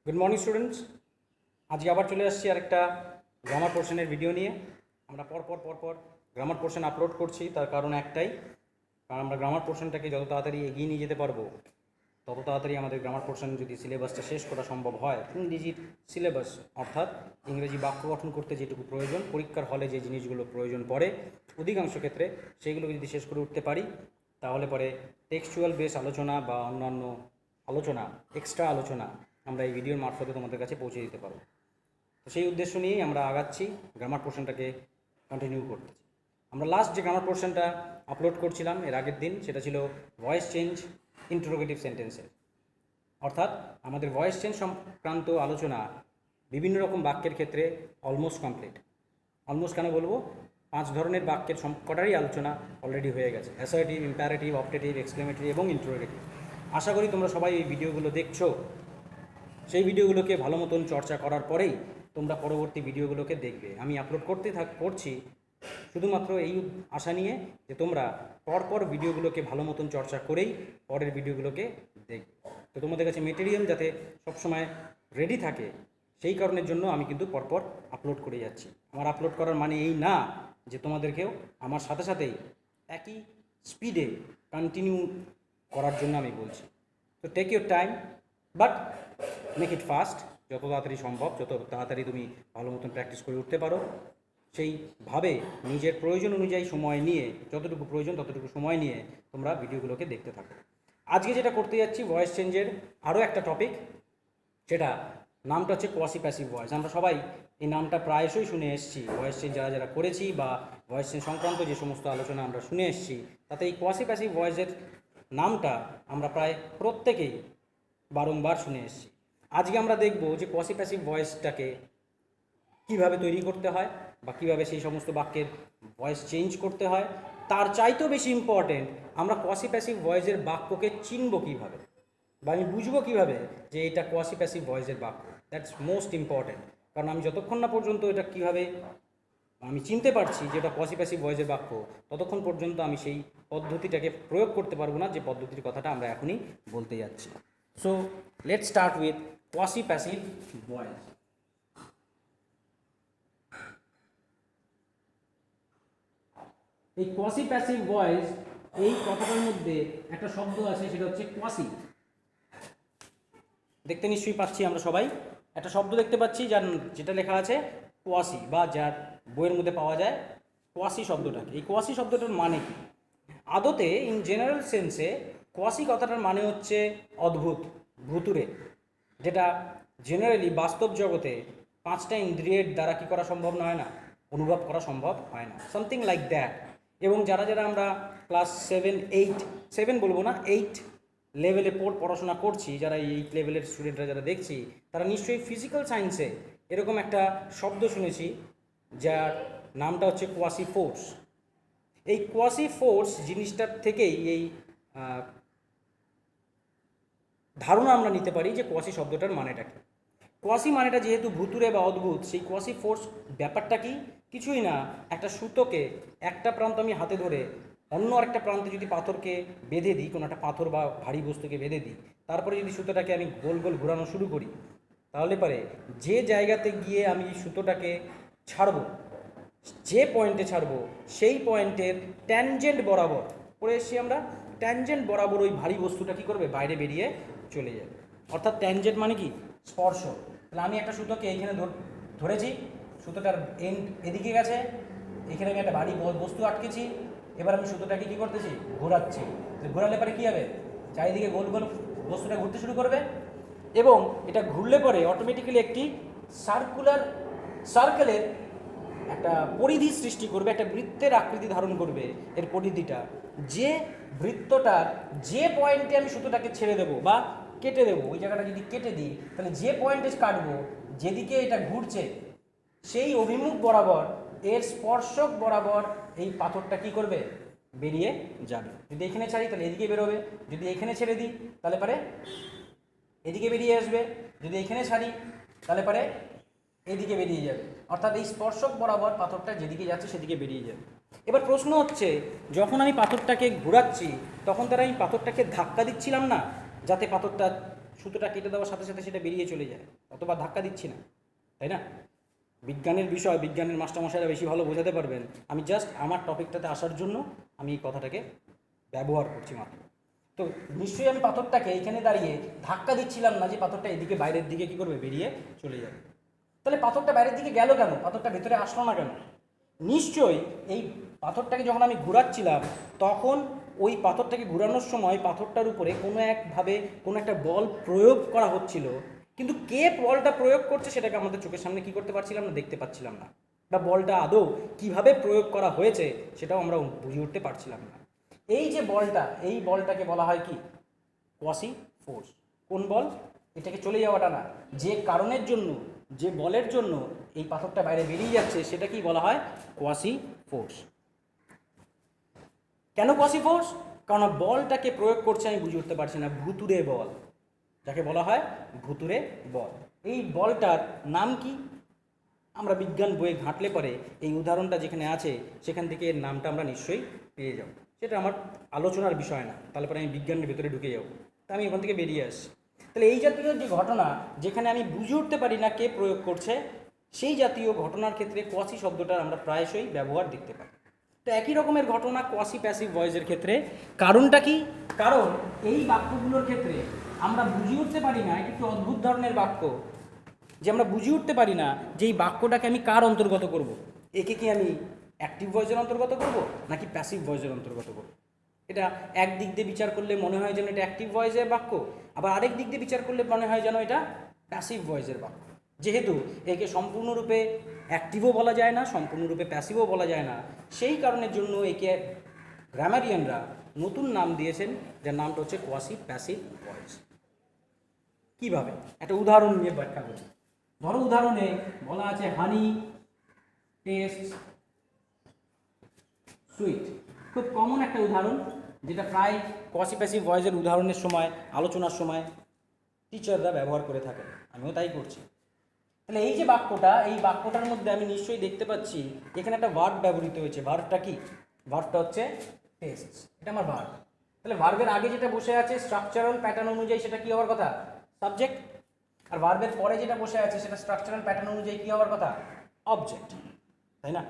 Good morning students. আজকে আবার চলে আসছি আরেকটা গ্রামার পোর্শনের ভিডিও নিয়ে। আমরা পরপর গ্রামার পোর্শন আপলোড করছি, তার কারণ একটাই, কারণ আমরা গ্রামার পোর্শনটাকে যত তাড়াতাড়ি এগিয়ে নিয়ে যেতে পারবো তত তাড়াতাড়ি আমাদের গ্রামার পোর্শন যদি সিলেবাসটা শেষ করা সম্ভব হয়। ইংরেজির সিলেবাস অর্থাৎ ইংরেজি বাক্য গঠন করতে যেটুকু প্রয়োজন, পরীক্ষার হলে যে জিনিসগুলো প্রয়োজন পড়ে অধিকাংশ ক্ষেত্রে, সেইগুলো যদি শেষ করে উঠতে পারি তাহলে পরে টেক্সচুয়াল বেস আলোচনা বা অন্যান্য আলোচনা, এক্সট্রা আলোচনা আমরা এই ভিডিওর মারফতে তোমাদের কাছে পৌঁছে দিতে পারবো। তো সেই উদ্দেশ্য নিয়েই আমরা আগাচ্ছি, গ্রামার পোর্শনটাকে কন্টিনিউ করতেছি। আমরা লাস্ট যে গ্রামার পোর্শনটা আপলোড করছিলাম এর আগের দিন, সেটা ছিল ভয়েস চেঞ্জ ইন্টারোগেটিভ সেন্টেন্সের, অর্থাৎ আমাদের ভয়েস চেঞ্জ সংক্রান্ত আলোচনা বিভিন্ন রকম বাক্যের ক্ষেত্রে অলমোস্ট কমপ্লিট। অলমোস্ট কেন বলবো, 5 ধরনের বাক্যের সবকটারই আলোচনা অলরেডি হয়ে গেছে: অ্যাসার্টিভ, ইম্পারেটিভ, অপটেটিভ, এক্সক্লেমেটরি এবং ইন্টারোগেটিভ। আশা করি তোমরা সবাই এই ভিডিওগুলো দেখছো। সেই ভিডিওগুলোকে ভালো মতন চর্চা করার পরেই তোমরা পরবর্তী ভিডিওগুলোকে দেখবে। আমি আপলোড করছি শুধুমাত্র এই আশা নিয়ে যে তোমরা পরপর ভিডিওগুলোকে ভালো মতন চর্চা করেই পরের ভিডিওগুলোকে দেখবে। তো তোমাদের কাছে মেটেরিয়াল যাতে সবসময় রেডি থাকে, সেই কারণের জন্য আমি কিন্তু পরপর আপলোড করে যাচ্ছি। আমার আপলোড করার মানে এই না যে তোমাদেরকেও আমার সাথে সাথেই একই স্পিডে কন্টিনিউ করার জন্য আমি বলছি। তো take your time, but make it fast. যত তাড়াতাড়ি সম্ভব, যত তাড়াতাড়ি তুমি ভালো মতন প্র্যাকটিস করে উঠতে পারো, সেইভাবে নিজের প্রয়োজন অনুযায়ী সময় নিয়ে, যতটুকু প্রয়োজন ততটুকু সময় নিয়ে তোমরা ভিডিওগুলোকে দেখতে থাকো। আজকে যেটা করতে যাচ্ছি ভয়েস চেঞ্জের আরও একটা টপিক, সেটা নামটা হচ্ছে কোয়াসি প্যাসিভ ভয়েস। আমরা সবাই এই নামটা প্রায়শই শুনে এসেছি, ভয়েস চেঞ্জ যারা যারা করেছি বা ভয়েস চেঞ্জ সংক্রান্ত যে সমস্ত আলোচনা আমরা শুনে এসেছি, তাতে এই কোয়াসি প্যাসিভ ভয়েসের নামটা আমরা প্রায় প্রত্যেকেই বারংবার শুনে এসেছি। আজকে আমরা দেখব যে কোয়াসি প্যাসিভ ভয়েসটাকে কীভাবে তৈরি করতে হয় বা কীভাবে সেই সমস্ত বাক্যের ভয়েস চেঞ্জ করতে হয়। তার চাইতেও বেশি ইম্পর্টেন্ট, আমরা কোয়াসি প্যাসিভ ভয়েসের বাক্যকে চিনব কীভাবে বা আমি বুঝবো কীভাবে যে এটা কোয়াসি প্যাসিভ ভয়েসের বাক্য। দ্যাটস মোস্ট ইম্পর্টেন্ট, কারণ আমি যতক্ষণ না পর্যন্ত এটা কীভাবে আমি চিনতে পারছি যে এটা কোয়াসি প্যাসিভ ভয়েসের বাক্য, ততক্ষণ পর্যন্ত আমি সেই পদ্ধতিটাকে প্রয়োগ করতে পারবো না যে পদ্ধতির কথাটা আমরা এখনই বলতে যাচ্ছি। So let's start with quasi passive voice. এই কোয়াসি প্যাসিভ ভয়েস, এই কথাটার মধ্যে একটা শব্দ আছে, সেটা হচ্ছে কোয়াসি। দেখতে নিশ্চয়ই পাচ্ছি আমরা সবাই, একটা শব্দ দেখতে পাচ্ছি যার যেটা লেখা আছে কোয়াসি, বা যার বইয়ের মধ্যে পাওয়া যায় কোয়াসি শব্দটাকে। এই কোয়াসি শব্দটার মানে কি? আদতে ইন জেনারেল সেন্সে কোয়াসি কথাটার মানে হচ্ছে অদ্ভুত, ভুতুরে, যেটা জেনারেলি বাস্তব জগতে 5টা ইন্দ্রিয়ের দ্বারা কী করা সম্ভব নয় না, অনুভব করা সম্ভব হয় না, সামথিং লাইক দ্যাট। এবং যারা যারা আমরা ক্লাস 7 বলবো না, 8 লেভেলে পড়াশোনা করছি, যারা এই 8 লেভেলের স্টুডেন্টরা যারা দেখছি, তারা নিশ্চয়ই ফিজিক্যাল সায়েন্সে এরকম একটা শব্দ শুনেছি যার নামটা হচ্ছে কোয়াসি ফোর্স। এই কোয়াসি ফোর্স জিনিসটার থেকেই এই ধারণা আমরা নিতে পারি যে কোয়াসি শব্দটার মানেটা কী। কোয়াসি মানেটা যেহেতু ভুতুরে বা অদ্ভুত, সেই কোয়াসি ফোর্স ব্যাপারটা কি? কিছুই না, একটা সুতোকে একটা প্রান্ত আমি হাতে ধরে অন্য আরেকটা প্রান্তে যদি পাথরকে বেঁধে দিই, কোনো একটা পাথর বা ভারী বস্তুকে বেঁধে দিই, তারপরে যদি সুতোটাকে আমি গোল গোল ঘোরানো শুরু করি, তাহলে পারে যে জায়গাতে গিয়ে আমি সুতোটাকে ছাড়বো, যে পয়েন্টে ছাড়বো, সেই পয়েন্টের ট্যানজেন্ট বরাবর পড়ে এসেছি আমরা, ট্যানজেন্ট বরাবর ওই ভারী বস্তুটা কী করবে, বাইরে বেরিয়ে চলে যাবে। অর্থাৎ ট্যানজেন্ট মানে কি? স্পর্শ। তাহলে আমি একটা সুতোকে এইখানে ধরেছি, সুতোটার এন্ড এদিকে গেছে, এখানে আমি একটা ভারী বস্তু আটকেছি, এবার আমি সুতোটাকে কী করতেছি, ঘোরাচ্ছি। ঘোরালে পরে কী হবে, চারিদিকে গোল গোল বস্তুটা ঘুরতে শুরু করবে, এবং এটা ঘুরলে পরে অটোমেটিক্যালি একটি সার্কেলের একটা পরিধি সৃষ্টি করবে, একটা বৃত্তের আকৃতি ধারণ করবে এর পরিধিটা। যে বৃত্তটার যে পয়েন্টে আমি সুতোটাকে ছেড়ে দেবো বা কেটে দেবো, ওই জায়গাটা যদি কেটে দিই, তাহলে যে পয়েন্টে কাটবো, যেদিকে এটা ঘুরছে সেই অভিমুখ বরাবর, এর স্পর্শক বরাবর এই পাথরটা কী করবে, বেরিয়ে যাবে। যদি এখানে ছাড়ি তাহলে এদিকে বেরোবে, যদি এখানে ছেড়ে দিই তাহলে পারে এদিকে বেরিয়ে আসবে, যদি এখানে ছাড়ি তাহলে পারে এদিকে বেরিয়ে যাবে। অর্থাৎ এই স্পর্শক বরাবর পাথরটা যেদিকে যাচ্ছে সেদিকে বেরিয়ে যাবে। এবার প্রশ্ন হচ্ছে, যখন আমি পাথরটাকে ঘোরাচ্ছি তখন তারা এই পাথরটাকে ধাক্কা দিচ্ছিলাম না, যাতে পাথরটা সুতোটা কেটে দেওয়ার সাথে সাথে সেটা বেরিয়ে চলে যায়, অথবা ধাক্কা দিচ্ছি না, তাই না? বিজ্ঞানের বিষয় বিজ্ঞানের মাস্টারমশাইরা বেশি ভালো বোঝাতে পারবেন, আমি জাস্ট আমার টপিকটাতে আসার জন্য আমি এই কথাটাকে ব্যবহার করছি মাত্র। তো নিশ্চয়ই আমি পাথরটাকে এইখানে দাঁড়িয়ে ধাক্কা দিচ্ছিলাম না যে পাথরটা এদিকে বাইরের দিকে কী করবে, বেরিয়ে চলে যাবে। তাহলে পাথরটা বাইরের দিকে গেল কেন, পাথরটা ভেতরে আসলো না কেন? নিশ্চয়ই এই পাথরটাকে যখন আমি ঘোরাচ্ছিলাম তখন ওই পাথরটাকে ঘোরানোর সময় পাথরটার উপরে কোনো একভাবে কোনো একটা বল প্রয়োগ করা হচ্ছিল, কিন্তু কে বলটা প্রয়োগ করছে সেটাকে আমাদের চোখের সামনে কী করতে পারছিলাম না, দেখতে পাচ্ছিলাম না, বা বলটা আদৌ কীভাবে প্রয়োগ করা হয়েছে সেটাও আমরা বুঝে উঠতে পারছিলাম না। এই যে বলটা, এই বলটাকে বলা হয় কি, কোয়াসি ফোর্স। কোন বল? এটাকে চলে যাওয়াটা না, যে কারণের জন্য, যে বলের জন্য এই পাথরটা বাইরে বেরিয়ে যাচ্ছে সেটা কি বলা হয়, কোয়াসি ফোর্স। কেন কোয়াসি ফোর্স? কারণ বলটাকে প্রয়োগ করছে আমি বুঝে উঠতে পারছি না, ভুতুড়ে বল, যাকে বলা হয় ভুতুড়ে বল। এই বলটার নাম কি? আমরা বিজ্ঞান বইয়ে ঘাঁটলে পরে এই উদাহরণটা যেখানে আছে সেখান থেকে এর নামটা আমরা নিশ্চয়ই পেয়ে যাব। সেটা আমার আলোচনার বিষয় না, তাহলে পরে আমি বিজ্ঞানের ভেতরে ঢুকে যাব, তা আমি এখান থেকে বেরিয়ে আসছি। তাহলে এই জাতীয় যে ঘটনা যেখানে আমি বুঝে উঠতে পারি না কে প্রয়োগ করছে, সেই জাতীয় ঘটনার ক্ষেত্রে কোয়াসি শব্দটার আমরা প্রায়শই ব্যবহার দেখতে পাই। তো একই রকমের ঘটনা কোয়াসি প্যাসিভ ভয়েসের ক্ষেত্রে। কারণটা কি? কারণ এই বাক্যগুলোর ক্ষেত্রে আমরা বুঝে উঠতে পারি না, এটা একটু অদ্ভুত ধরনের বাক্য, যে আমরা বুঝে উঠতে পারি না যে এই বাক্যটাকে আমি কার অন্তর্গত করব। একে কি আমি অ্যাক্টিভ ভয়েসের অন্তর্গত করব নাকি প্যাসিভ ভয়েসের অন্তর্গত করব। এটা এক দিক দিয়ে বিচার করলে মনে হয় যেন এটা অ্যাক্টিভ ভয়েসের বাক্য, আবার আরেক দিক দিয়ে বিচার করলে মনে হয় যেন এটা প্যাসিভ ভয়েসের বাক্য। যেহেতু একে সম্পূর্ণরূপে অ্যাক্টিভও বলা যায় না, সম্পূর্ণরূপে প্যাসিভও বলা যায় না, সেই কারণের জন্য একে গ্রামারিয়ানরা নতুন নাম দিয়েছেন, যার নামটা হচ্ছে কোয়াসি প্যাসিভ ভয়েস। কীভাবে? একটা উদাহরণ নিয়ে ব্যাখ্যা করি। ধরো উদাহরণে বলা আছে হানি টেস্ট সুইট। খুব কমন একটা উদাহরণ, যেটা প্রায় কোয়াসি প্যাসিভ ভয়েসের উদাহরণের সময়, আলোচনার সময় টিচাররা ব্যবহার করে থাকেন, আমিও তাই করছি। তাহলে এই যে বাক্যটা, এই বাক্যটার মধ্যে আমি নিশ্চয়ই দেখতে পাচ্ছি এখানে একটা ভার্ব ব্যবহৃত হয়েছে। ভার্বটা কি? ভার্বটা হচ্ছে টেস্ট, এটা আমার ভার্ব। তাহলে ভার্বের আগে যেটা বসে আছে স্ট্রাকচারাল প্যাটার্ন অনুযায়ী সেটা কি হওয়ার কথা? সাবজেক্ট। আর ভার্বের পরে যেটা বসে আছে সেটা স্ট্রাকচারাল প্যাটার্ন অনুযায়ী কী হওয়ার কথা? অবজেক্ট, তাই না?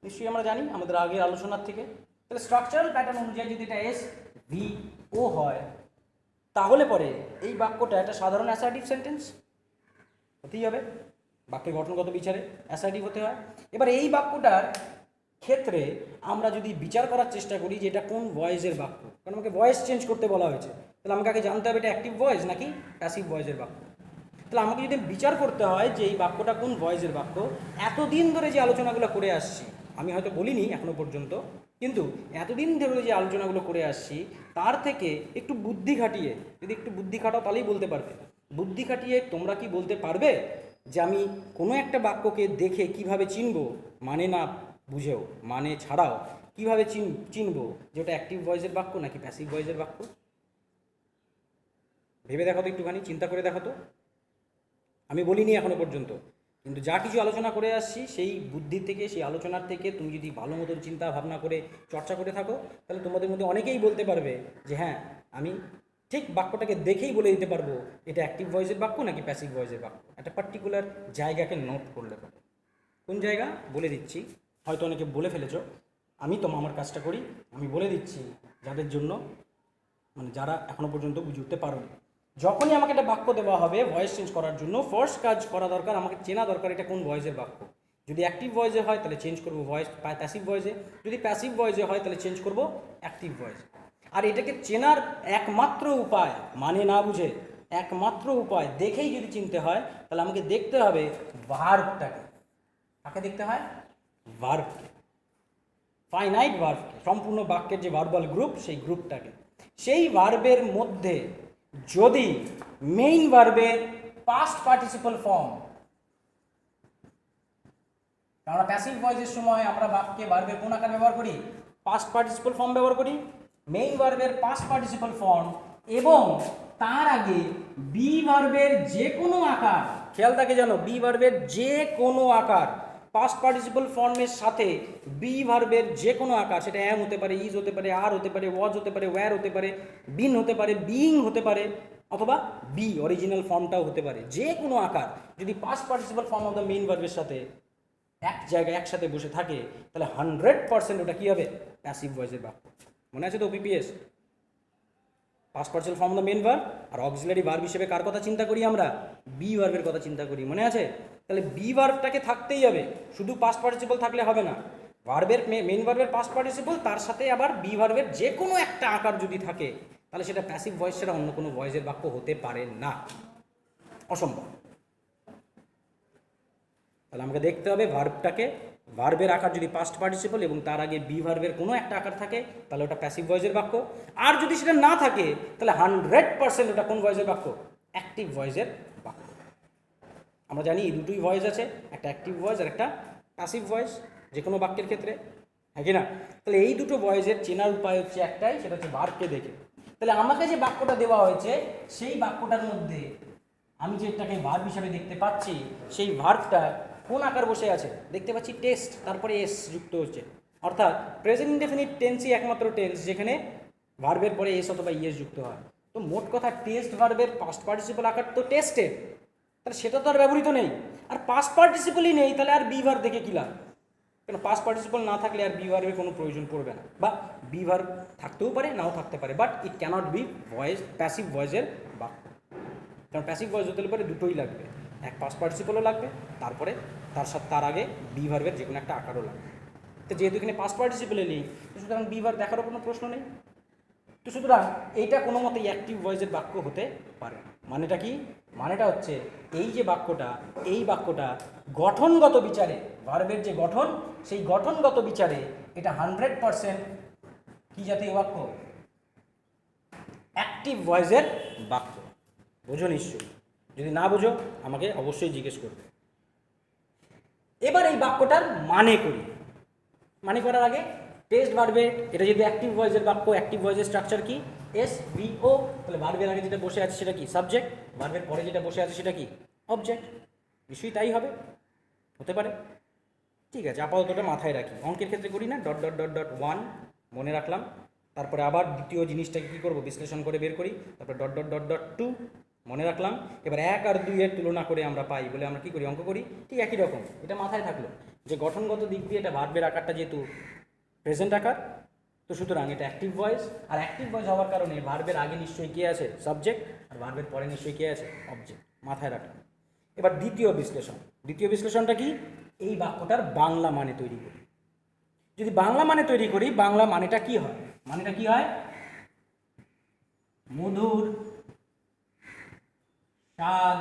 নিশ্চয়ই আমরা জানি আমাদের আগের আলোচনার থেকে। তাহলে স্ট্রাকচারাল প্যাটার্ন অনুযায়ী যদি এটা এস ভি ও হয়, তাহলে পরে এই বাক্যটা একটা সাধারণ অ্যাসার্টিভ সেন্টেন্স হতেই হবে। বাক্যের গঠনগত বিচারে অ্যাসার্টিভ হতে হয়। এবার এই বাক্যটার ক্ষেত্রে আমরা যদি বিচার করার চেষ্টা করি যে এটা কোন ভয়েসের বাক্য, কারণ আমাকে ভয়েস চেঞ্জ করতে বলা হয়েছে, তাহলে আমাকে আগে জানতে হবে এটা অ্যাক্টিভ ভয়েস নাকি প্যাসিভ ভয়েসের বাক্য। তাহলে আমাকে যদি বিচার করতে হয় যে এই বাক্যটা কোন ভয়েসের বাক্য, এতদিন ধরে যে আলোচনাগুলো করে আসছি, আমি হয়তো বলিনি এখনো পর্যন্ত, কিন্তু এতদিন ধরে যে আলোচনাগুলো করে আসছি তার থেকে একটু বুদ্ধি খাটিয়ে, যদি একটু বুদ্ধি খাটাও তাহলেই বলতে পারবে। বুদ্ধি খাটিয়ে তোমরা কি বলতে পারবে যে আমি কোনো একটা বাক্যকে দেখে কিভাবে চিনব, মানে না বুঝেও, মানে ছাড়াও কিভাবে চিনব যে ওটা অ্যাক্টিভ ভয়েসের বাক্য নাকি প্যাসিভ ভয়েসের বাক্য? ভেবে দেখো তো, একটুখানি চিন্তা করে দেখো তো। আমি বলিনি এখনো পর্যন্ত, কিন্তু যা কিছু আলোচনা করে আসছি সেই বুদ্ধি থেকে, সেই আলোচনার থেকে তুমি যদি ভালো মতন চিন্তা ভাবনা করে চর্চা করে থাকো, তাহলে তোমাদের মধ্যে অনেকেই বলতে পারবে যে হ্যাঁ, আমি ঠিক বাক্যটাকে দেখেই বলে দিতে পারবো এটা অ্যাক্টিভ ভয়েসের বাক্য নাকি প্যাসিভ ভয়েসের বাক্য। একটা পার্টিকুলার জায়গাকে নোট করলে পারে। কোন জায়গা বলে দিচ্ছি, হয়তো অনেকে বলে ফেলেছো, আমি তো আমার কাজটা করি, আমি বলে দিচ্ছি যাদের জন্য, মানে যারা এখনো পর্যন্ত বুঝে উঠতে পারোনি। যখনই আমাকে একটা বাক্য দেওয়া হবে ভয়েস চেঞ্জ করার জন্য, ফার্স্ট কাজ করা দরকার আমাকে চেনা দরকার এটা কোন ভয়েসের বাক্য। যদি অ্যাক্টিভ ভয়েসে হয় তাহলে চেঞ্জ করবো ভয়েস প্যাসিভ ভয়েসে, যদি প্যাসিভ ভয়েসে হয় তাহলে চেঞ্জ করবো অ্যাক্টিভ ভয়েস। আর এটাকে চেনার একমাত্র উপায়, মানে না বুঝে একমাত্র উপায় দেখেই যদি চিনতে হয়, তাহলে আমাকে দেখতে হবে ভার্বটাকে। কাকে দেখতে হয়? ভার্বকে, ফাইনাইট ভার্বকে, সম্পূর্ণ বাক্যের যে ভার্বাল গ্রুপ সেই গ্রুপটাকে। সেই ভার্বের মধ্যে যদি মেইন ভার্বের পাস্ট পার্টিসিপল ফর্ম, আমরা প্যাসিভ ভয়েসের সময় আমরা বাক্যে ভার্বের কোন আকার ব্যবহার করি? পাস্ট পার্টিসিপল ফর্ম ব্যবহার করি। মেইন ভার্বের পাস্ট পার্টিসিপল ফর্ম এবং তার আগে বি ভার্বের যে কোনো আকার, খেয়াল থাকে জানো, বি ভার্বের যে কোনো আকার, পাস্ট পার্টিসিপল ফর্মের সাথে বি ভার্বের যে কোনো আকার, সেটা এম হতে পারে, ইজ হতে পারে, আর হতে পারে, ওয়াজ হতে পারে, ওয়্যার হতে পারে, বিন হতে পারে, বিইং হতে পারে, অথবা বি অরিজিনাল ফর্মটাও হতে পারে, যে কোনো আকার যদি past participle form of the main ভার্বের সাথে এক জায়গায় একসাথে বসে থাকে তাহলে 100% ওটা কী হবে? প্যাসিভ ভয়েসের বাক্য। মনে আছে তো OPPS? Past participle form of the main verb আর অক্সিলারি ভার্ব হিসেবে কার কথা চিন্তা করি আমরা? বি ভার্বের কথা চিন্তা করি, মনে আছে? তাহলে বি ভার্বটাকে থাকতেই হবে, শুধু পাস্ট পার্টিসিপাল থাকলে হবে না। ভার্বের মেইন ভার্বের পাস্ট পার্টিসিপাল, তার সাথে আবার বি ভার্বের যে কোনো একটা আকার যদি থাকে তাহলে সেটা প্যাসিভ ভয়েস ছাড়া অন্য কোনো ভয়েসের বাক্য হতে পারে না, অসম্ভব। তাহলে আমাকে দেখতে হবে ভার্বটাকে, ভার্বের আকার যদি পাস্ট পার্টিসিপল এবং তার আগে বি ভার্বের কোনো একটা আকার থাকে তাহলে ওটা প্যাসিভ ভয়েসের বাক্য। আর যদি সেটা না থাকে তাহলে 100% ওটা কোন ভয়েসের বাক্য? অ্যাক্টিভ ভয়েসের বাক্য। আমরা জানি এই দুটোই ভয়েস আছে, একটা অ্যাক্টিভ ভয়েস আর একটা প্যাসিভ ভয়েস যে কোনো বাক্যের ক্ষেত্রে, হ্যাঁ কি না? তাহলে এই দুটো ভয়েসের চেনার উপায় হচ্ছে একটাই, সেটা হচ্ছে ভার্বকে দেখে। তাহলে আমাকে যে বাক্যটা দেওয়া হয়েছে সেই বাক্যটার মধ্যে আমি যেটাকে ভার্ব হিসাবে দেখতে পাচ্ছি সেই ভার্বটা কোন আকার বসে আছে? দেখতে পাচ্ছি টেস্ট, তারপরে এস যুক্ত হচ্ছে, অর্থাৎ প্রেজেন্ট ইনডেফিনিট টেন্সই একমাত্র টেন্স যেখানে ভার্বের পরে এস অথবা ইএস যুক্ত হয়। তো মোট কথা টেস্ট ভার্বের পাস্ট পার্টিসিপল আকার তো টেস্টেড, তাহলে সেটা তো আর ব্যবহৃত নেই। আর পাস্ট পার্টিসিপলই নেই, তাহলে আর বি ভার্ব দেখে কী লাভ? কেন পাস্ট পার্টিসিপল না থাকলে আর বি ভার্বের কোনো প্রয়োজন পড়বে না, বা বি ভার্ব থাকতেও পারে নাও থাকতে পারে, but it cannot be voice passive ভয়েসের বাক্য। কারণ প্যাসিভ ভয়েস হতে পারে দুটোই লাগবে, এক পাস্ট পার্টিসিপলও লাগবে, তারপরে তার আগে বি ভার্বের যে কোনো একটা আকারও লাগবে। তো যেহেতু এখানে পাস্ট পার্টিসিপলে নেই, তো সুতরাং বি ভার্ব দেখারও কোনো প্রশ্ন নেই। তো সুতরাং এইটা কোনো মতেই অ্যাক্টিভ ভয়েসের বাক্য হতে পারে না। মানেটা কি? মানেটা হচ্ছে এই যে বাক্যটা, এই বাক্যটা গঠনগত বিচারে, ভার্বের যে গঠন সেই গঠনগত বিচারে এটা 100% কি জাতীয় বাক্য? অ্যাক্টিভ ভয়েসের বাক্য। বোঝো নিশ্চয়ই? যদি না বোঝো আমাকে অবশ্যই জিজ্ঞেস করবে। এবার এই বাক্যটার মানে করি। মানে করার আগে টেস্ট ভার্বের, এটা যদি অ্যাক্টিভ ভয়েসের বাক্য, অ্যাক্টিভ ভয়েসের স্ট্রাকচার কি? এস ভি ও। তাহলে ভার্বের আগে যেটা বসে আছে সেটা কি? সাবজেক্ট। ভার্বের পরে যেটা বসে আছে সেটা কি? অবজেক্ট। নিশ্চয়ই তাই হবে, হতে পারে। ঠিক আছে, আপাতত ওটা মাথায় রাখি। অঙ্কের ক্ষেত্রে করি না, ডট ডট ডট ডট 1 মনে রাখলাম, তারপরে আবার দ্বিতীয় জিনিসটাকে কী করবো? বিশ্লেষণ করে বের করি, তারপরে ডট ডট ডট ডট 2 মনে রাখলাম। এবার 1 আর 2 এর তুলনা করে আমরা পাই বলে আমরা কী করি? অঙ্ক করি। ঠিক একই রকম, এটা মাথায় থাকলো যে গঠনগত দিক দিয়ে এটা ভার্বের আকারটা যেহেতু প্রেজেন্ট আকার, তো সুতরাং এটা অ্যাক্টিভ ভয়েস। আর অ্যাক্টিভ ভয়েস হওয়ার কারণে ভার্বের আগে নিশ্চয়ই কে আছে? সাবজেক্ট। আর ভার্বের পরে নিশ্চয়ই কে আছে? অবজেক্ট। মাথায় রাখলাম। এবার দ্বিতীয় বিশ্লেষণ। দ্বিতীয় বিশ্লেষণটা কি? এই বাক্যটার বাংলা মানে তৈরি করি। যদি বাংলা মানে তৈরি করি, বাংলা মানেটা কি হয়? মানেটা কি হয়? মধুর স্বাদ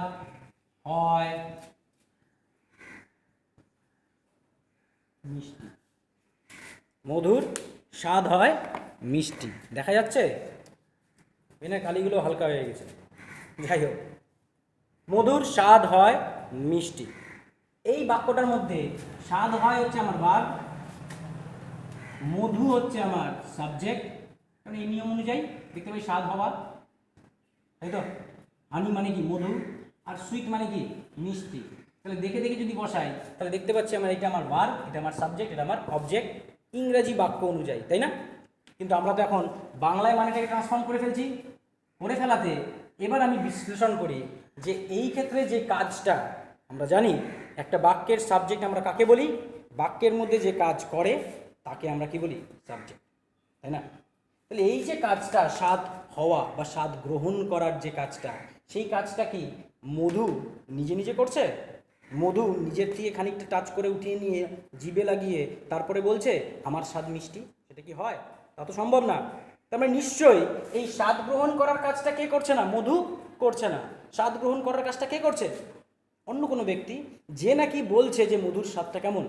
হয় মিষ্টি। মধুর স্বাদ হয় মিষ্টি। দেখা যাচ্ছে এখানে কালিগুলো হালকা হয়ে গেছে, যাই হোক, মধুর স্বাদ হয় মিষ্টি। এই বাক্যটার মধ্যে স্বাদ হয় হচ্ছে আমার ভার্ব, মধু হচ্ছে আমার সাবজেক্ট। কারণ এই নিয়ম অনুযায়ী দেখতে পাই স্বাদ হওয়া, তাই তো? হানি মানে কি? মধু। আর সুইট মানে কি? মিষ্টি। তাহলে দেখে দেখে যদি বসাই তাহলে দেখতে পাচ্ছি আমার এটা আমার ভার্ব, এটা আমার সাবজেক্ট, এটা আমার অবজেক্ট, ইংরেজি বাক্য অনুযায়ী, তাই না? কিন্তু আমরা তো এখন বাংলায় মানেটাকে ট্রান্সফর্ম করে ফেলছি। করে ফেলাতে এবার আমি বিশ্লেষণ করি যে এই ক্ষেত্রে যে কাজটা আমরা জানি, একটা বাক্যের সাবজেক্ট আমরা কাকে বলি? বাক্যের মধ্যে যে কাজ করে তাকে আমরা কি বলি? সাবজেক্ট, তাই না? তাহলে এই যে কাজটা স্বাদ হওয়া বা স্বাদ গ্রহণ করার যে কাজটা, সেই কাজটা কি মধু নিজে নিজে করছে? মধু নিজের থেকে খানিকটা টাচ করে উঠিয়ে নিয়ে জিভে লাগিয়ে তারপরে বলছে আমার স্বাদ মিষ্টি? সেটা কি হয়? তা তো সম্ভব না। তার মানে নিশ্চয়ই এই স্বাদ গ্রহণ করার কাজটা কে করছে না? মধু করছে না। স্বাদ গ্রহণ করার কাজটা কে করছে? অন্য কোনো ব্যক্তি, যে নাকি বলছে যে মধুর স্বাদটা কেমন?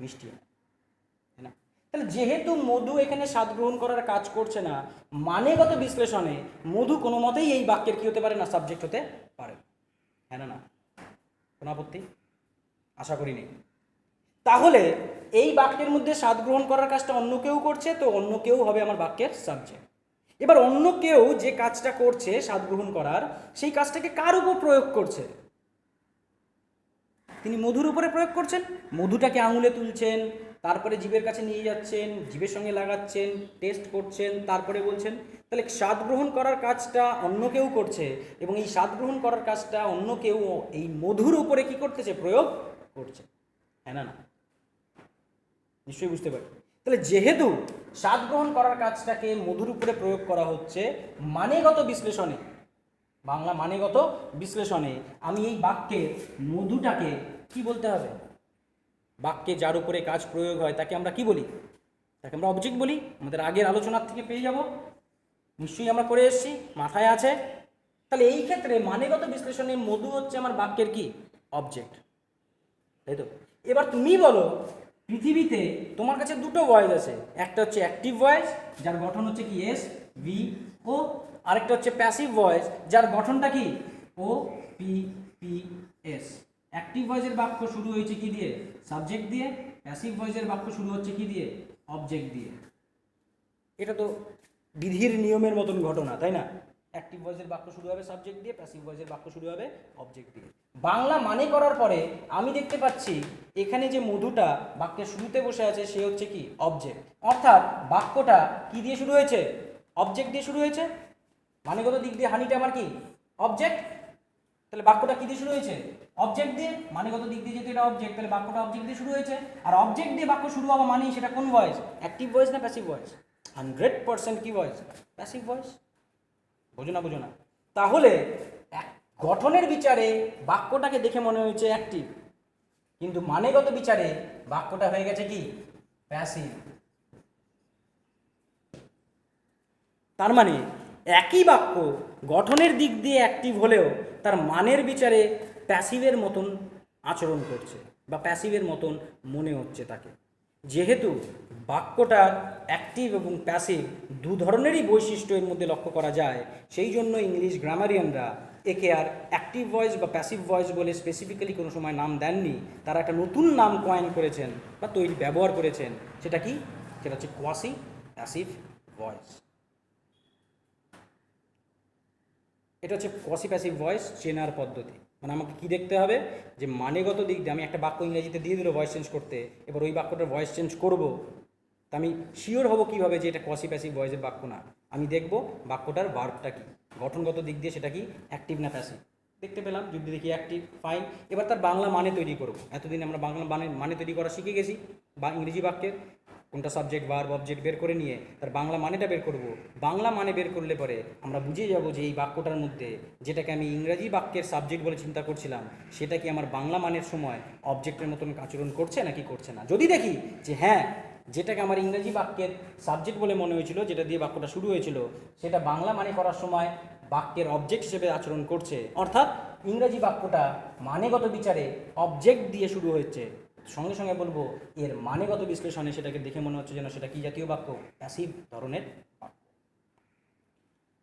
মিষ্টি, তাই না? তাহলে যেহেতু মধু এখানে স্বাদ গ্রহণ করার কাজ করছে না, মানেগত বিশ্লেষণে মধু কোনো মতেই এই বাক্যের কী হতে পারে না? সাবজেক্ট হতে পারে। হ্যাঁ না? না কোনো আপত্তি আশা করি নেই। তাহলে এই বাক্যের মধ্যে স্বাদ গ্রহণ করার কাজটা অন্য কেউ করছে, তো অন্য কেউ হবে আমার বাক্যের সাবজেক্ট। এবার অন্য কেউ যে কাজটা করছে স্বাদ গ্রহণ করার, সেই কাজটাকে কার উপর প্রয়োগ করছে? তিনি মধুর উপরে প্রয়োগ করছেন। মধুটাকে আঙুলে তুলছেন, তারপরে জিভের কাছে নিয়ে যাচ্ছেন, জিভের সঙ্গে লাগাচ্ছেন, টেস্ট করছেন, তারপরে বলছেন। তাহলে স্বাদ গ্রহণ করার কাজটা অন্য কেউ করছে, এবং এই স্বাদ গ্রহণ করার কাজটা অন্য কেউ এই মধুর উপরে কি করতেছে, প্রয়োগ করছে। হ্যাঁ না? নিশ্চয়ই বুঝতে পারি। তাহলে যেহেতু স্বাদ গ্রহণ করার কাজটাকে মধুর উপরে প্রয়োগ করা হচ্ছে, মানেগত বিশ্লেষণে, বাংলা মানেগত বিশ্লেষণে আমি এই বাক্যের মধুটাকে কি বলতে হবে? বাক্যে যার উপরে কাজ প্রয়োগ হয় তাকে আমরা কি বলি? তাকে আমরা অবজেক্ট বলি। আমাদের আগের আলোচনার থেকে পেয়ে যাব, নিশ্চয়ই আমরা করে এসেছি, মাথায় আছে। তাহলে এই ক্ষেত্রে মানেগত বিশ্লেষণে মধু হচ্ছে আমার বাক্যের কি? অবজেক্ট, তাই তো? এবার তুমি বলো, পৃথিবীতে তোমার কাছে দুটো ভয়েস আছে, একটা হচ্ছে অ্যাক্টিভ ভয়েস যার গঠন হচ্ছে কি এস ভি ও, আরেকটা হচ্ছে প্যাসিভ ভয়েস যার গঠনটা কি O P P S. Active ভয়েসের বাক্য শুরু হয়েছে কি দিয়ে? সাবজেক্ট দিয়ে। প্যাসিভ ভয়েসের বাক্য শুরু হচ্ছে কি দিয়ে? অবজেক্ট দিয়ে। এটা তো বিধির নিয়মের মতন ঘটনা, তাই না? অ্যাক্টিভ ভয়েসের বাক্য শুরু হবে সাবজেক্ট দিয়ে, প্যাসিভ ভয়েসের বাক্য শুরু হবে অবজেক্ট দিয়ে। বাংলা মানে করার পরে আমি দেখতে পাচ্ছি এখানে যে মধুটা বাক্যের শুরুতে বসে আছে সে হচ্ছে কি? অবজেক্ট। অর্থাৎ বাক্যটা কি দিয়ে শুরু হয়েছে? অবজেক্ট দিয়ে শুরু হয়েছে। মানেগত দিক দিয়ে হানিটা আমার কি? অবজেক্ট। তাহলে বাক্যটা কি দিয়ে শুরু হয়েছে? অবজেক্ট দিয়ে। মানেগত দিক দিয়ে যেহেতু এটা অবজেক্ট, তাহলে বাক্যটা অবজেক্ট দিয়ে শুরু হয়েছে। আর অবজেক্ট দিয়ে বাক্য শুরু হওয়া মানেই সেটা কোন ভয়েস? অ্যাক্টিভ ভয়েস না প্যাসিভ ভয়েস? 100% কি ভয়েস? Passive voice. বোঝো না? বোঝো না? তাহলে গঠনের বিচারে বাক্যটাকে দেখে মনে হয়েছে অ্যাক্টিভ, কিন্তু মানেগত বিচারে বাক্যটা হয়ে গেছে কি? প্যাসিভ। তার মানে একই বাক্য গঠনের দিক দিয়ে অ্যাক্টিভ হলেও তার মানের বিচারে প্যাসিভের মতন আচরণ করছে বা প্যাসিভের মতন মনে হচ্ছে তাকে। যেহেতু বাক্যটার অ্যাক্টিভ এবং প্যাসিভ দু ধরনেরই বৈশিষ্ট্য এর মধ্যে লক্ষ্য করা যায়, সেই জন্য ইংলিশ গ্রামারিয়ানরা একে আর অ্যাক্টিভ ভয়েস বা প্যাসিভ ভয়েস বলে স্পেসিফিক্যালি কোনো সময় নাম দেননি। তারা একটা নতুন নাম কয়েন করেছেন বা তৈরি ব্যবহার করেছেন। সেটা কি? সেটা হচ্ছে কোয়াসি প্যাসিভ ভয়েস। এটা হচ্ছে কোয়াসি প্যাসিভ ভয়েস চেনার পদ্ধতি। মানে আমাকে কি দেখতে হবে? যে মানেগত দিক দিয়ে আমি একটা বাক্য ইংরেজিতে দিয়ে দিল ভয়েস চেঞ্জ করতে, এবার ওই বাক্যটার ভয়েস চেঞ্জ করব, তা আমি শিওর হব কীভাবে যে এটা কোয়াসি প্যাসিভ ভয়েসের বাক্য না? আমি দেখব বাক্যটার ভার্বটা কি, গঠনগত দিক দিয়ে সেটা কি অ্যাক্টিভ না প্যাসিভ। দেখতে পেলাম, যদি দেখি অ্যাক্টিভ, ফাইন। এবার তার বাংলা মানে তৈরি করব। এতদিন আমরা বাংলা মানে তৈরি করা শিখে গেছি, বা ইংরেজি বাক্যের কোনটা সাবজেক্ট ভার্ব অবজেক্ট বের করে নিয়ে তার বাংলা মানেটা বের করব। বাংলা মানে বের করলে পরে আমরা বুঝে যাব যে এই বাক্যটার মধ্যে যেটাকে আমি ইংরাজি বাক্যের সাবজেক্ট বলে চিন্তা করছিলাম সেটা কি আমার বাংলা মানের সময় অবজেক্টের মতন আচরণ করছে নাকি করছে না। যদি দেখি যে হ্যাঁ, যেটাকে আমার ইংরাজি বাক্যের সাবজেক্ট বলে মনে হয়েছিল, যেটা দিয়ে বাক্যটা শুরু হয়েছিল, সেটা বাংলা মানে করার সময় বাক্যের অবজেক্ট হিসেবে আচরণ করছে, অর্থাৎ ইংরাজি বাক্যটা মানেগত বিচারে অবজেক্ট দিয়ে শুরু হচ্ছে, সঙ্গে সঙ্গে বলবো এর মানেগত বিশ্লেষণে সেটাকে দেখে মনে হচ্ছে যেন সেটা কি জাতীয় বাক্য? প্যাসিভ ধরনের বাক্য।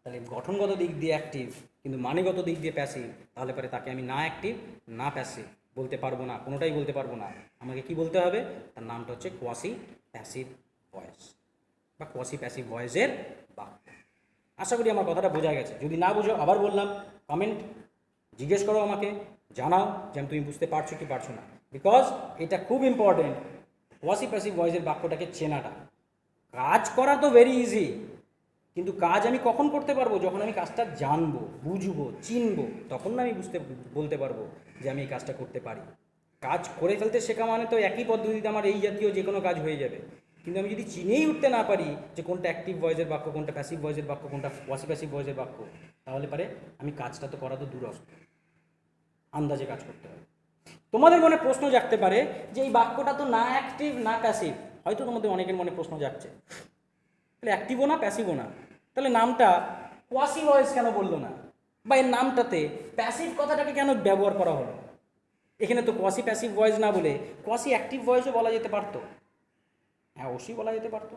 তাহলে গঠনগত দিক দিয়ে অ্যাক্টিভ কিন্তু মানেগত দিক দিয়ে প্যাসিভ, তাহলে পরে তাকে আমি না অ্যাক্টিভ না প্যাসিভ বলতে পারবো না, কোনোটাই বলতে পারবো না। আমাকে কি বলতে হবে? তার নামটা হচ্ছে কোয়াসি প্যাসিভ ভয়েস বা কোয়াসি প্যাসিভ ভয়েসের বাক্য। আশা করি আমার কথাটা বোঝা গেছে। যদি না বুঝো আবার বললাম, কমেন্ট জিজ্ঞেস করো, আমাকে জানাও যে তুমি বুঝতে পারছো কি পারছো না। বিকজ এটা খুব ইম্পর্টেন্ট, কোয়াসি প্যাসিভ ভয়েসের বাক্যটাকে চেনাটা। কাজ করা তো ভেরি ইজি, কিন্তু কাজ আমি কখন করতে পারবো? যখন আমি কাজটা জানবো, বুঝবো, চিনবো, তখন না আমি বলতে পারবো যে আমি এই কাজটা করতে পারি। কাজ করে ফেলতে শেখা মানে তো একই পদ্ধতিতে আমার এই জাতীয় যে কোনো কাজ হয়ে যাবে, কিন্তু আমি যদি চিনেই উঠতে না পারি যে কোনটা অ্যাক্টিভ ভয়েসের বাক্য, কোনটা প্যাসিভ ভয়েসের বাক্য, কোনটা কোয়াসি প্যাসিভ ভয়েসের বাক্য, তাহলে পারে আমি কাজটা তো করা তো দূরস্থ, আন্দাজে কাজ করতে হবে। তোমাদের মনে প্রশ্ন জাগতে পারে যে এই বাক্যটা তো না অ্যাক্টিভ না প্যাসিভ। হয়তো তোমাদের অনেকের মনে প্রশ্ন জাগছে, তাহলে অ্যাক্টিভও না প্যাসিভও না, তাহলে নামটা কোয়াসি ভয়েস কেন বললো না? বা এর নামটাতে প্যাসিভ কথাটাকে কেন ব্যবহার করা হলো? এখানে তো কোয়াসি প্যাসিভ ভয়েস না বলে কোয়াসি অ্যাক্টিভ ভয়েসও বলা যেতে পারতো। হ্যাঁ, অবশ্যই বলা যেতে পারতো।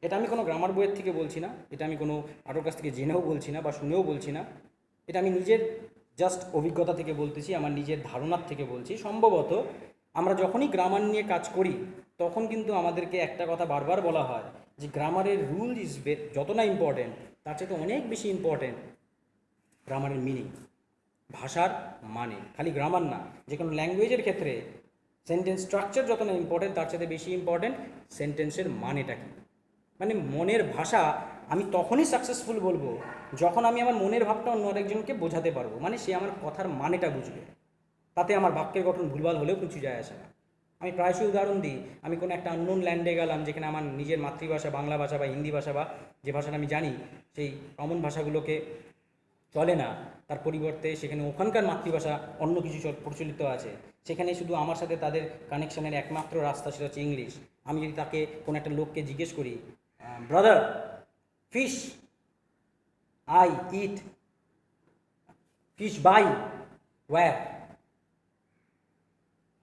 এটা আমি কোনো গ্রামার বইয়ের থেকে বলছি না, এটা আমি কোনো কারোর কাছ থেকে জেনেও বলছি না বা শুনেও বলছি না, এটা আমি নিজের জাস্ট অভিজ্ঞতা থেকে বলতেছি, আমার নিজের ধারণার থেকে বলছি। সম্ভবত আমরা যখনই গ্রামার নিয়ে কাজ করি তখন কিন্তু আমাদেরকে একটা কথা বারবার বলা হয় যে গ্রামারের রুল ইজ যত না ইম্পর্টেন্ট, তার চেয়ে তো অনেক বেশি ইম্পর্টেন্ট গ্রামারের মিনিং, ভাষার মানে। খালি গ্রামার না, যে কোনো ল্যাঙ্গুয়েজের ক্ষেত্রে সেন্টেন্স স্ট্রাকচার যত না ইম্পর্টেন্ট, তার সাথে বেশি ইম্পর্টেন্ট সেন্টেন্সের মানেটা কী। মানে মনের ভাষা আমি তখনই সাকসেসফুল বলবো যখন আমি আমার মনের ভাবটা অন্য আরেকজনকে বোঝাতে পারবো, মানে সে আমার কথার মানেটা বুঝবে। তাতে আমার বাক্যের গঠন ভুলভাল হলেও কিছু যায় আসে না। আমি প্রায়শই উদাহরণ দিই, আমি কোনো একটা আননোন ল্যান্ডে গেলাম যেখানে আমার নিজের মাতৃভাষা বাংলা ভাষা বা হিন্দি ভাষা বা যে ভাষাটা আমি জানি সেই কমন ভাষাগুলোকে চলে না, তার পরিবর্তে সেখানে ওখানকার মাতৃভাষা অন্য কিছু প্রচলিত আছে, সেখানে শুধু আমার সাথে তাদের কানেকশনের একমাত্র রাস্তা সেটা হচ্ছে ইংলিশ। আমি যদি তাকে কোনো একটা লোককে জিজ্ঞেস করি, brother fish I eat, fish buy where,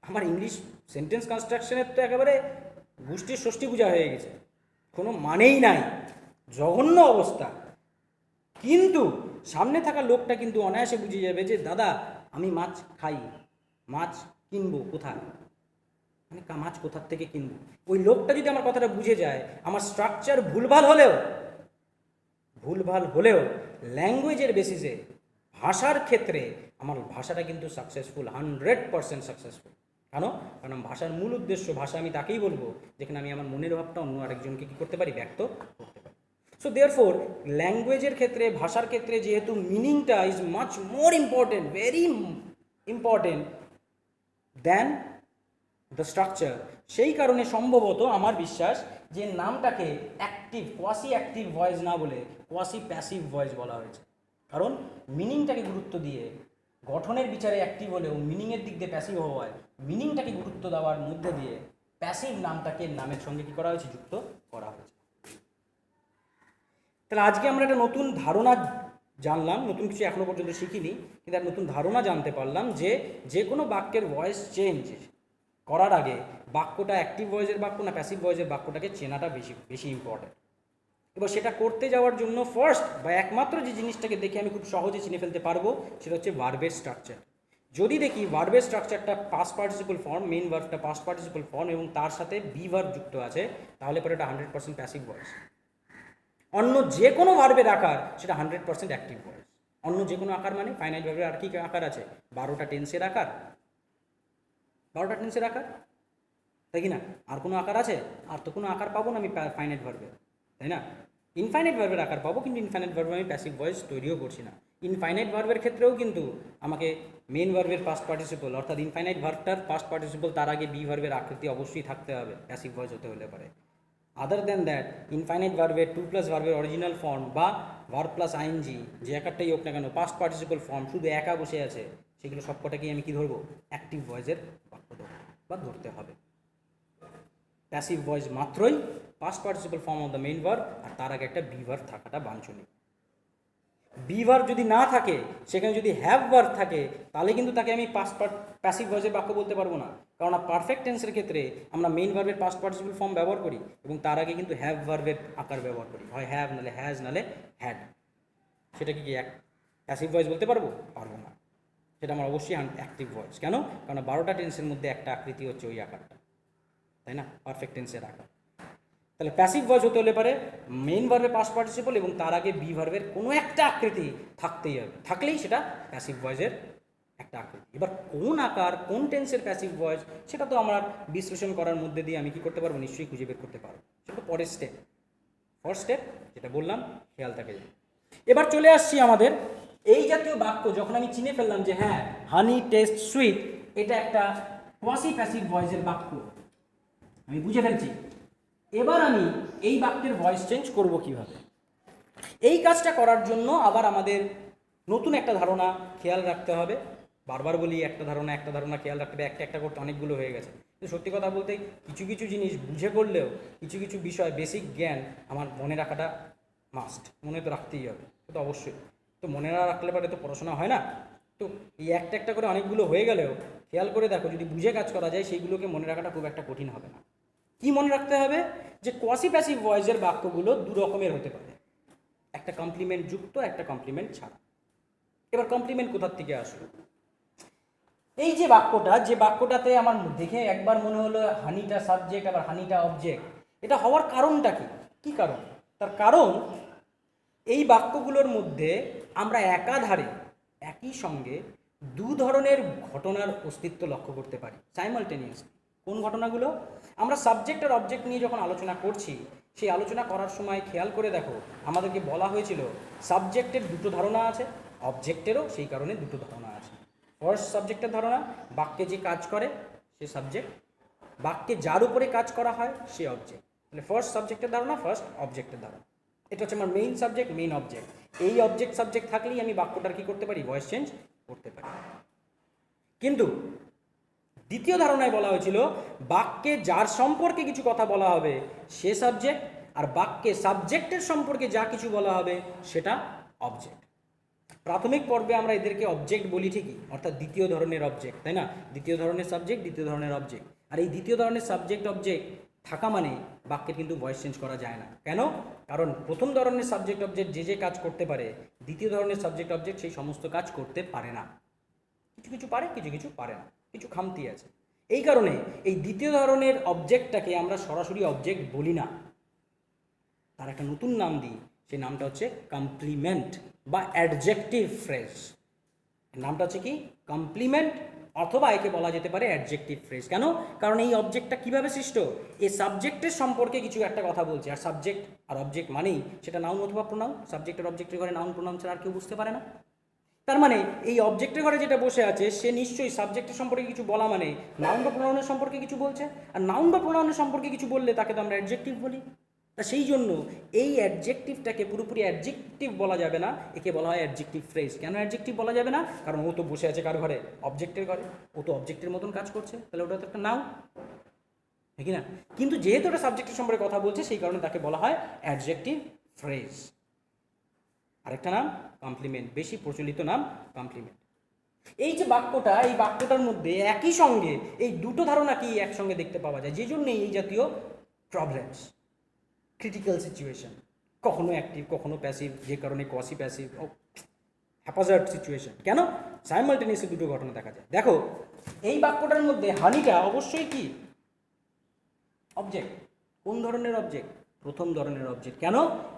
আমার ইংলিশ সেন্টেন্স কনস্ট্রাকশনের তো একেবারে গোষ্ঠীর ষষ্ঠী পূজা হয়ে গেছে, কোনো মানেই নাই, জঘন্য অবস্থা। কিন্তু সামনে থাকা লোকটা কিন্তু অনায়াসে বুঝে যাবে যে দাদা আমি মাছ খাই, মাছ কিনবো কোথায়, মানে মাছ কোথার থেকে কিনবো। ওই লোকটা যদি আমার কথাটা বুঝে যায়, আমার স্ট্রাকচার ভুলভাল হলেও ল্যাঙ্গুয়েজের বেসিসে ভাষার ক্ষেত্রে আমার ভাষাটা কিন্তু সাকসেসফুল, 100% সাকসেসফুল। কারণ ভাষার মূল উদ্দেশ্য, ভাষা আমি তাকেই বলবো যেখানে আমি আমার মনের ভাবটা অন্য আরেকজনকে কী করতে পারি, ব্যক্ত করতে পারি। সো দেয়ারফোর ল্যাঙ্গুয়েজের ক্ষেত্রে, ভাষার ক্ষেত্রে যেহেতু মিনিংটা is much more important, very important than the structure, সেই কারণে সম্ভবত আমার বিশ্বাস যে নামটাকে অ্যাক্টিভ, কোয়াসি অ্যাক্টিভ ভয়েস না বলে কোয়াসি প্যাসিভ ভয়েস বলা হয়েছে। কারণ মিনিংটাকে গুরুত্ব দিয়ে, গঠনের বিচারে অ্যাক্টিভ হলেও মিনিংয়ের দিক দিয়ে প্যাসিভ হওয়ায় মিনিংটাকে গুরুত্ব দেওয়ার মধ্যে দিয়ে প্যাসিভ নামটাকে নামের সঙ্গে কী করা হয়েছে, যুক্ত করা হয়েছে। তাহলে আজকে আমরা একটা নতুন ধারণা জানলাম, নতুন কিছু এখনও পর্যন্ত শিখিনি, কিন্তু একটা নতুন ধারণা জানতে পারলাম যে কোনো বাক্যের ভয়েস চেঞ্জ করার আগে বাক্যটা অ্যাক্টিভ ভয়েসের বাক্য না প্যাসিভ ভয়েসের বাক্যটাকে চেনাটা বেশি ইম্পর্টেন্ট। এবার সেটা করতে যাওয়ার জন্য ফার্স্ট বা একমাত্র যে জিনিসটাকে দেখে আমি খুব সহজে চিনে ফেলতে পারবো সেটা হচ্ছে ভার্বের স্ট্রাকচার। যদি দেখি ভার্বের স্ট্রাকচারটা পাস্ট পার্টিসিপল ফর্ম, মেইন ভার্বটা পাস্ট পার্টিসিপল ফর্ম এবং তার সাথে বি ভার্ব যুক্ত আছে, তাহলে পরে এটা 100% প্যাসিভ ভয়েস। অন্য যে কোনো ভার্বের আকার সেটা 100% অ্যাক্টিভ ভয়েস। অন্য যে কোনো আকার মানে ফাইনাইট ভার্বের আর কি আকার আছে, 12টা টেন্সের আকার, 12টা টেন্সের আকার, তাই কি না? আর কোনো আকার আছে? আর তো কোনো আকার পাবো না আমি ফাইনাইট ভার্বের, তাই না? ইনফাইনাইট ভার্বের আকার পাবো, কিন্তু ইনফাইনাইট ভার্বে আমি প্যাসিভ ভয়েস তৈরিও করছি না। ইনফাইনাইট ভার্বের ক্ষেত্রেও কিন্তু আমাকে মেন ভার্বের পাস্ট পার্টিসিপল অর্থাৎ ইনফাইনাইট ভার্বটার পাস্ট পার্টিসিপল তার আগে বি ভার্বের আকৃতি অবশ্যই থাকতে হবে প্যাসিভ ভয়েস হতে হলে পারে। আদার দ্যান দ্যাট ইনফাইনাইট ভার্বের 2+ ভার্বের অরিজিনাল ফর্ম বা ভার্ব প্লাস আইএনজি যে আকারটাই হোক না কেন, পাস্ট পার্টিসিপল ফর্ম শুধু একা বসে আছে, সেগুলো সবকটাকেই আমি কি ধরবো, অ্যাক্টিভ ভয়েসের বাক্য ধরবো বা ধরতে হবে। প্যাসিভ ভয়েস মাত্রই past participle form of the main verb আর তার আগে একটা বি ভার্ব থাকাটা বাঞ্ছনীয়। বি ভার্ব যদি না থাকে, সেখানে যদি হ্যাভ ভার্ব থাকে, তাহলে কিন্তু তাকে আমি প্যাসিভ ভয়েসের বাক্য বলতে পারবো না। কারণ পারফেক্ট টেন্সের ক্ষেত্রে আমরা মেইন ভার্বের পাস্ট পার্টিসিপল ফর্ম ব্যবহার করি এবং তার আগে কিন্তু হ্যাভ ভার্বের আকার ব্যবহার করি, হয় হ্যাভ নালে হ্যাজ নালে হ্যাড। সেটা কি এক প্যাসিভ ভয়েস বলতে পারবো? পারবো না। সেটা আমার অবশ্যই অ্যাক্টিভ ভয়েস। কেন? কারণ 12টা টেন্সের মধ্যে একটা আকৃতি হচ্ছে ওই আকারটা, তাই না? পারফেক্ট টেন্সের আকার। তাহলে প্যাসিভ ভয়েস হতে হলে পারে মেইন ভার্বের পাস্ট পার্টিসিপল এবং তার আগে বি ভার্বের কোনো একটা আকৃতি থাকতেই হবে, থাকলেই সেটা প্যাসিভ ভয়েসের একটা আকৃতি। এবার কোন আকার, কোন টেন্সের প্যাসিভ ভয়েস, সেটা তো আমার বিশ্লেষণ করার মধ্যে দিয়ে আমি কী করতে পারবো, নিশ্চয়ই খুঁজে বের করতে পারবো। সেটা পরের স্টেপ। ফার্স্ট স্টেপ যেটা বললাম, খেয়াল থাকে। এবার চলে আসছি আমাদের এই জাতীয় বাক্য যখন আমি চিনে ফেললাম যে হ্যাঁ হানি টেস্ট সুইট, এটা একটা কোয়াসি প্যাসিভ ভয়েসের বাক্য, আমি বুঝে ফেলছি। এবার আমি এই বাক্যের ভয়েস চেঞ্জ করব কিভাবে? এই কাজটা করার জন্য আবার আমাদের নতুন একটা ধারণা খেয়াল রাখতে হবে। বারবার বলি একটা ধারণা খেয়াল রাখতে হবে, একটা করতে অনেকগুলো হয়ে গেছে। কিন্তু সত্যি কথা বলতে কিছু কিছু জিনিস বুঝে করলেও কিছু কিছু বিষয় বেসিক জ্ঞান আমার মনে রাখাটা মাস্ট, মনে তো রাখতেই হবে, তো অবশ্যই। তো মনে না রাখলে পরে তো পড়াশোনা হয় না। তো এই একটা করে অনেকগুলো হয়ে গেলেও খেয়াল করে দেখো, যদি বুঝে কাজ করা যায় সেইগুলোকে মনে রাখাটা খুব একটা কঠিন হবে না। কি মনে রাখতে হবে? যে কোয়াসি প্যাসিভ ভয়েসের বাক্যগুলো দু রকমের হতে পারে, একটা কমপ্লিমেন্ট যুক্ত, একটা কমপ্লিমেন্ট ছাড়া। এবার কমপ্লিমেন্ট কোথার থেকে আসলো? এই যে বাক্যটাতে আমার দেখে একবার মনে হলো হানিটা সাবজেক্ট আবার হানিটা অবজেক্ট, এটা হওয়ার কারণটা কি? কি কারণ? তার কারণ এই বাক্যগুলোর মধ্যে আমরা একাধারে একই সঙ্গে দু ধরনের ঘটনার অস্তিত্ব লক্ষ্য করতে পারি সাইমালটেনিয়াসলি। কোন ঘটনাগুলো? আমরা সাবজেক্ট আর অবজেক্ট নিয়ে যখন আলোচনা করছি, সেই আলোচনা করার সময় খেয়াল করে দেখো আমাদেরকে বলা হয়েছিল সাবজেক্টের দুটো ধারণা আছে, অবজেক্টেরও সেই কারণে দুটো ধারণা আছে। ফার্স্ট সাবজেক্টের ধারণা, বাক্যে যে কাজ করে সে সাবজেক্ট, বাক্যে যার উপরে কাজ করা হয় সে অবজেক্ট। তাহলে ফার্স্ট সাবজেক্টের ধারণা, ফার্স্ট অবজেক্টের ধারণা। এটা হচ্ছে আমার মেইন সাবজেক্ট, মেইন অবজেক্ট। এই অবজেক্ট সাবজেক্ট থাকলেই আমি বাক্যটার কী করতে পারি? ভয়েস চেঞ্জ করতে পারি। কিন্তু দ্বিতীয় ধারণায় বলা হয়েছিল বাক্যে যার সম্পর্কে কিছু কথা বলা হবে সে সাবজেক্ট, আর বাক্যে সাবজেক্টের সম্পর্কে যা কিছু বলা হবে সেটা অবজেক্ট। প্রাথমিক পর্বে আমরা এদেরকে অবজেক্ট বলি ঠিকই, অর্থাৎ দ্বিতীয় ধরনের অবজেক্ট, তাই না? দ্বিতীয় ধরনের সাবজেক্ট, দ্বিতীয় ধরনের অবজেক্ট। আর এই দ্বিতীয় ধরনের সাবজেক্ট অবজেক্ট থাকা মানে বাক্যের কিন্তু ভয়েস চেঞ্জ করা যায় না। কেন? কারণ প্রথম ধরনের সাবজেক্ট অবজেক্ট যে যে কাজ করতে পারে, দ্বিতীয় ধরনের সাবজেক্ট অবজেক্ট সেই সমস্ত কাজ করতে পারে না। কিছু কিছু পারে, কিছু কিছু পারে না, কিছু খামতি আছে। এই কারণে এই দ্বিতীয় ধরনের অবজেক্টটাকে আমরা সরাসরি অবজেক্ট বলি না, তার একটা নতুন নাম দিই। সেই নামটা হচ্ছে কমপ্লিমেন্ট বা অ্যাডজেক্টিভ ফ্রেজ। নামটা হচ্ছে কি? কমপ্লিমেন্ট, অথবা একে বলা যেতে পারে অ্যাডজেক্টিভ ফ্রেজ। কেন? কারণ এই অবজেক্টটা কীভাবে সৃষ্ট? এই সাবজেক্টের সম্পর্কে কিছু একটা কথা বলছে, আর সাবজেক্ট আর অবজেক্ট মানেই সেটা নাউন অথবা প্রোনাউন। সাবজেক্টের অবজেক্টের ঘরে নাউন প্রোনাউন ছাড়া আর কেউ বুঝতে পারে না। তার মানে এই অবজেক্টের ঘরে যেটা বসে আছে সে নিশ্চয়ই সাবজেক্টের সম্পর্কে কিছু বলা মানে নাউন বা প্রোনাউনের সম্পর্কে কিছু বলছে, আর নাউন বা প্রোনাউনের সম্পর্কে কিছু বললে তাকে তো আমরা অ্যাডজেক্টিভ বলি। তা সেই জন্য এই অ্যাডজেক্টিভটাকে পুরোপুরি অ্যাডজেক্টিভ বলা যাবে না, একে বলা হয় অ্যাডজেক্টিভ ফ্রেজ। কেন অ্যাডজেক্টিভ বলা যাবে না? কারণ ও তো বসে আছে কার ঘরে? অবজেক্টের ঘরে। ও তো অবজেক্টের মতন কাজ করছে, তাহলে ওটা তো একটা নাউন, ঠিক না? কিন্তু যেহেতু ওটা সাবজেক্টের সম্পর্কে কথা বলছে সেই কারণে তাকে বলা হয় অ্যাডজেক্টিভ ফ্রেজ। আরেকটা নাম কমপ্লিমেন্ট, বেশি প্রচলিত নাম কমপ্লিমেন্ট। এই যে বাক্যটা, এই বাক্যটার মধ্যে একই সঙ্গে এই দুটো ধারণা কি একসঙ্গে দেখতে পাওয়া যায়, যে জন্যই এই জাতীয় প্রবলেমস, ক্রিটিক্যাল সিচুয়েশন, কখনো অ্যাক্টিভ কখনো প্যাসিভ, যে কারণে কোয়াসি প্যাসিভ, হ্যাপাজার্ড সিচুয়েশন। কেন? সাইমালটেনিয়াসলি দুটো ঘটনা দেখা যায়। দেখো এই বাক্যটার মধ্যে হানিটা অবশ্যই কি অবজেক্ট। কোন ধরনের অবজেক্ট? প্রথম ধরনের অবজেক্ট। কেন?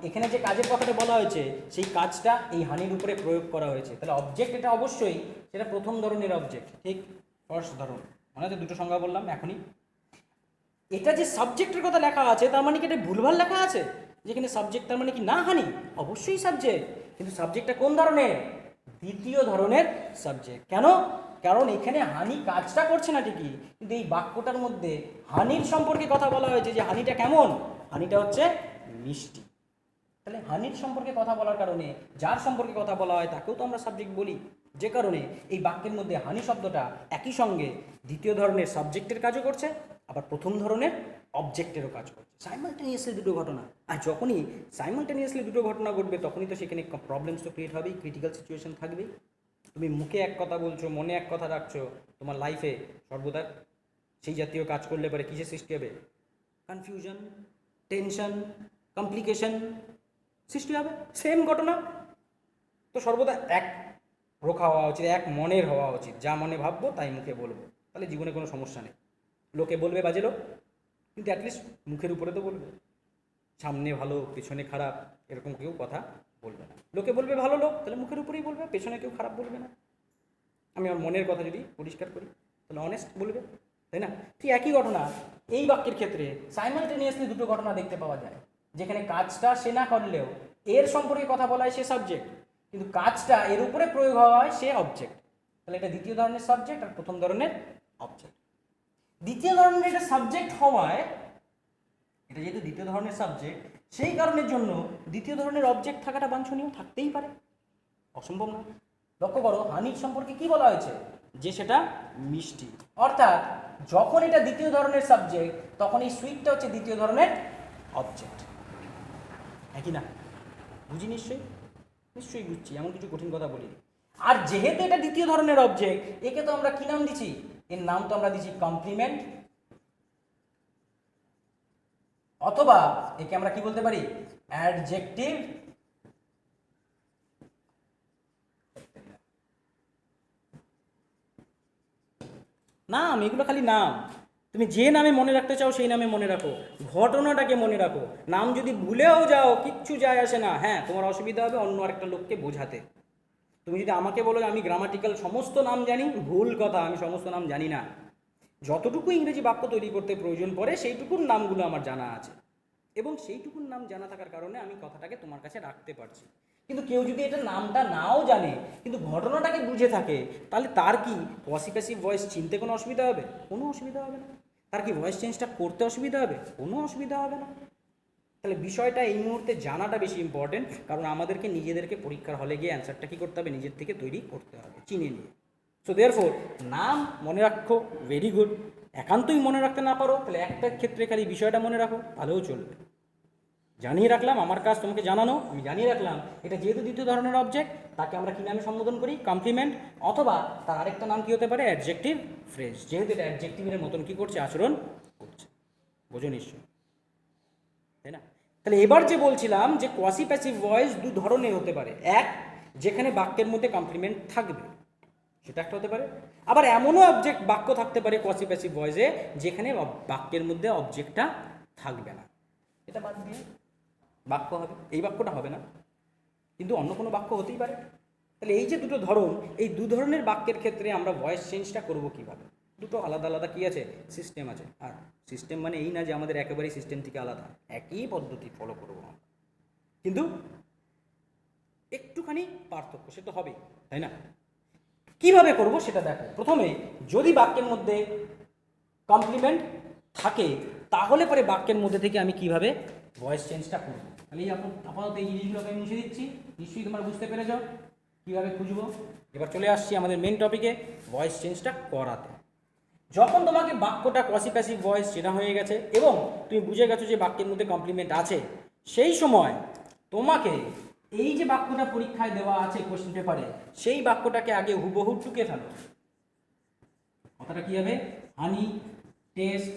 এখানে যে কাজের কথাটা বলা হয়েছে সেই কাজটা এই হানির উপরে প্রয়োগ করা হয়েছে, তাহলে অবজেক্ট এটা অবশ্যই সেটা প্রথম ধরনের অবজেক্ট। ঠিক, ফার্স্ট ধরন। মনে হচ্ছে দুটো সংজ্ঞা বললাম এখনই। এটা যে সাবজেক্টের কথা লেখা আছে তার মানে কি এটা ভুলভাল লেখা আছে? যেখানে সাবজেক্ট তার মানে কি না হানি? অবশ্যই সাবজেক্ট, কিন্তু সাবজেক্টটা কোন ধরনের? দ্বিতীয় ধরনের সাবজেক্ট। কেন? কারণ এখানে হানি কাজটা করছে না ঠিকই, কিন্তু এই বাক্যটার মধ্যে হানির সম্পর্কে কথা বলা হয়েছে যে হানিটা কেমন? হানিটা হচ্ছে মিষ্টি। তাহলে হানির সম্পর্কে কথা বলার কারণে যার সম্পর্কে কথা বলা হয় তাকেও তো আমরা সাবজেক্ট বলি, যে কারণে এই বাক্যের মধ্যে হানি শব্দটা একই সঙ্গে দ্বিতীয় ধরনের সাবজেক্টের কাজও করছে, আবার প্রথম ধরনের অবজেক্টেরও কাজ করছে। সাইমালটেনিয়াসলি দুটো ঘটনা। আর যখনই সাইমালটেনিয়াসলি দুটো ঘটনা ঘটবে তখনই তো সেখানে প্রবলেমস তো ক্রিয়েট হবেই, ক্রিটিক্যাল সিচুয়েশন থাকবেই। তুমি মুখে এক কথা বলছো, মনে এক কথা রাখছো, তোমার লাইফে সর্বদা সেই জাতীয় কাজ করলে পরে কিসের সৃষ্টি হবে? কনফিউশন, টেনশন, কমপ্লিকেশন সৃষ্টি হবে। সেম ঘটনা তো সর্বদা এক রোখা হওয়া উচিত, এক মনের হওয়া উচিত। যা মনে ভাববো তাই মুখে বলবো, তাহলে জীবনে কোনো সমস্যা নেই। লোকে বলবে বাজে লোক, কিন্তু অ্যাটলিস্ট মুখের উপরে তো বলবে। সামনে ভালো পেছনে খারাপ এরকম কেউ কথা বলবে না। লোকে বলবে ভালো লোক, তাহলে মুখের উপরেই বলবে, পেছনে কেউ খারাপ বলবে না। আমি আমার মনের কথা যদি পরিষ্কার করি তাহলে অনেস্ট বলবে, তাই না? ঠিক একই ঘটনা এই বাক্যের ক্ষেত্রে সাইমালটেনিয়াসলি দুটো ঘটনা দেখতে পাওয়া যায়, যেখানে কাজটা সে না করলেও এর সম্পর্কে কথা বলা হয় সে সাবজেক্ট, কিন্তু কাজটা এর উপরে প্রয়োগ হওয়া হয় সে অবজেক্ট। তাহলে এটা দ্বিতীয় ধরনের সাবজেক্ট আর প্রথম ধরনের অবজেক্ট। দ্বিতীয় ধরনের এটা সাবজেক্ট হওয়ায়, এটা যেহেতু দ্বিতীয় ধরনের সাবজেক্ট সেই কারণের জন্য দ্বিতীয় ধরনের অবজেক্ট থাকাটা বাঞ্ছনীয়, থাকতেই পারে, অসম্ভব না। লক্ষ্য করো হানির সম্পর্কে কি বলা হয়েছে? যে সেটা মিষ্টি। অর্থাৎ যখন এটা দ্বিতীয় ধরনের সাবজেক্ট তখন এই সুইটটা হচ্ছে দ্বিতীয় ধরনের অবজেক্ট। একই না? বুঝি নিশ্চয়ই? নিশ্চয়ই বুঝছি, এমন কিছু কঠিন কথা বলি। আর যেহেতু এটা দ্বিতীয় ধরনের অবজেক্ট, একে তো আমরা কি নাম দিচ্ছি? এর নাম তো আমরা দিচ্ছি কমপ্লিমেন্ট, অথবা একে আমরা কি বলতে পারি? অ্যাডজেক্টিভ। নাম, এগুলো খালি নাম। তুমি যে নামে মনে রাখতে চাও সেই নামে মনে রাখো, ঘটনাটাকে মনে রাখো। নাম যদি ভুলেও যাও কিচ্ছু যায় আসে না। হ্যাঁ, তোমার অসুবিধা হবে অন্য আরেকটা লোককে বোঝাতে, তুমি যদি আমাকে বলো যে আমি গ্রামাটিক্যাল সমস্ত নাম জানি, ভুল কথা, আমি সমস্ত নাম জানি না। যতটুকু ইংরেজি বাক্য তৈরি করতে প্রয়োজন পড়ে সেইটুকুর নামগুলো আমার জানা আছে, এবং সেইটুকুর নাম জানা থাকার কারণে আমি কথাটাকে তোমার কাছে রাখতে পারছি। কিন্তু কেউ যদি এটা নামটা নাও জানে কিন্তু ঘটনাটাকে বুঝে থাকে, তাহলে তার কি পসিভ প্যাসিভ ভয়েস চিনতে কোনো অসুবিধা হবে? কোনো অসুবিধা হবে না। তার কি ভয়েস চেঞ্জটা করতে অসুবিধা হবে? কোনো অসুবিধা হবে না। তাহলে বিষয়টা এই মুহূর্তে জানাটা বেশি ইম্পর্টেন্ট, কারণ আমাদেরকে নিজেদেরকে পরীক্ষার হলে গিয়ে অ্যান্সারটা কী করতে হবে? নিজের থেকে তৈরি করতে হবে, চিনে নিয়ে। সো দেয়ারফোর নাম মনে রাখো, ভেরি গুড। একান্তই মনে রাখতে না পারো তাহলে একটা ক্ষেত্রে খালি বিষয়টা মনে রাখো, তাহলেও চলবে। জানিয়ে রাখলাম, আমার কাজ তোমাকে জানানো, আমি জানিয়ে রাখলাম এটা যেহেতু দ্বিতীয় ধরনের অবজেক্ট, তাকে আমরা কী নামে সম্বোধন করি? কমপ্লিমেন্ট, অথবা তার আরেকটা নাম কী হতে পারে? অ্যাডজেক্টিভ ফ্রেজ, যেহেতু এটা অ্যাডজেক্টিভের মতন কী করছে? আচরণ করছে। বোঝো নিশ্চয়, তাই না? তাহলে এবার যে বলছিলাম যে কোয়াসি প্যাসিভ ভয়েস দু ধরনের হতে পারে। এক, যেখানে বাক্যের মধ্যে কমপ্লিমেন্ট থাকবে, সেটা একটা হতে পারে। আবার এমনও অবজেক্ট বাক্য থাকতে পারে কোয়াসি প্যাসিভ ভয়েসে যেখানে বাক্যের মধ্যে অবজেক্টটা থাকবে না, এটা বাদ দিয়ে বাক্য হবে। এই বাক্যটা হবে না, কিন্তু অন্য কোনো বাক্য হতেই পারে। তাহলে এই যে দুটো ধরন, এই দু ধরনের বাক্যের ক্ষেত্রে আমরা ভয়েস চেঞ্জটা করব কীভাবে? দুটো আলাদা আলাদা কী আছে? সিস্টেম আছে। আর সিস্টেম মানে এই না যে আমাদের একেবারেই সিস্টেম থেকে আলাদা, একই পদ্ধতি ফলো করবো আমরা, কিন্তু একটুখানি পার্থক্য সে তো হবেই, তাই না? কিভাবে করব সেটা দেখো। প্রথমে যদি বাক্যের মধ্যে কমপ্লিমেন্ট থাকে তাহলে পরে বাক্যের মধ্যে থেকে আমি কিভাবে ভয়েস চেঞ্জটা করব। তাহলে এই আপাতত এই জিনিসগুলোকে আমি মুছে দিচ্ছি, নিশ্চয়ই তোমরা বুঝতে পেরেছ কীভাবে খুঁজবো। এবার চলে আসছি আমাদের মেন টপিকে, ভয়েস চেঞ্জটা করাতে। যখন তোমাকে বাক্যটা কোয়াসি প্যাসিভ ভয়েস চেনা হয়ে গেছে এবং তুমি বুঝে গেছো যে বাক্যের মধ্যে কমপ্লিমেন্ট আছে, সেই সময় তোমাকে এই যে বাক্যটা পরীক্ষায় দেওয়া আছে কোশ্চেন পেপারে, সেই বাক্যটাকে আগে হুবহু টুকে ফেলো। কথাটা কী হবে? হানি টেস্ট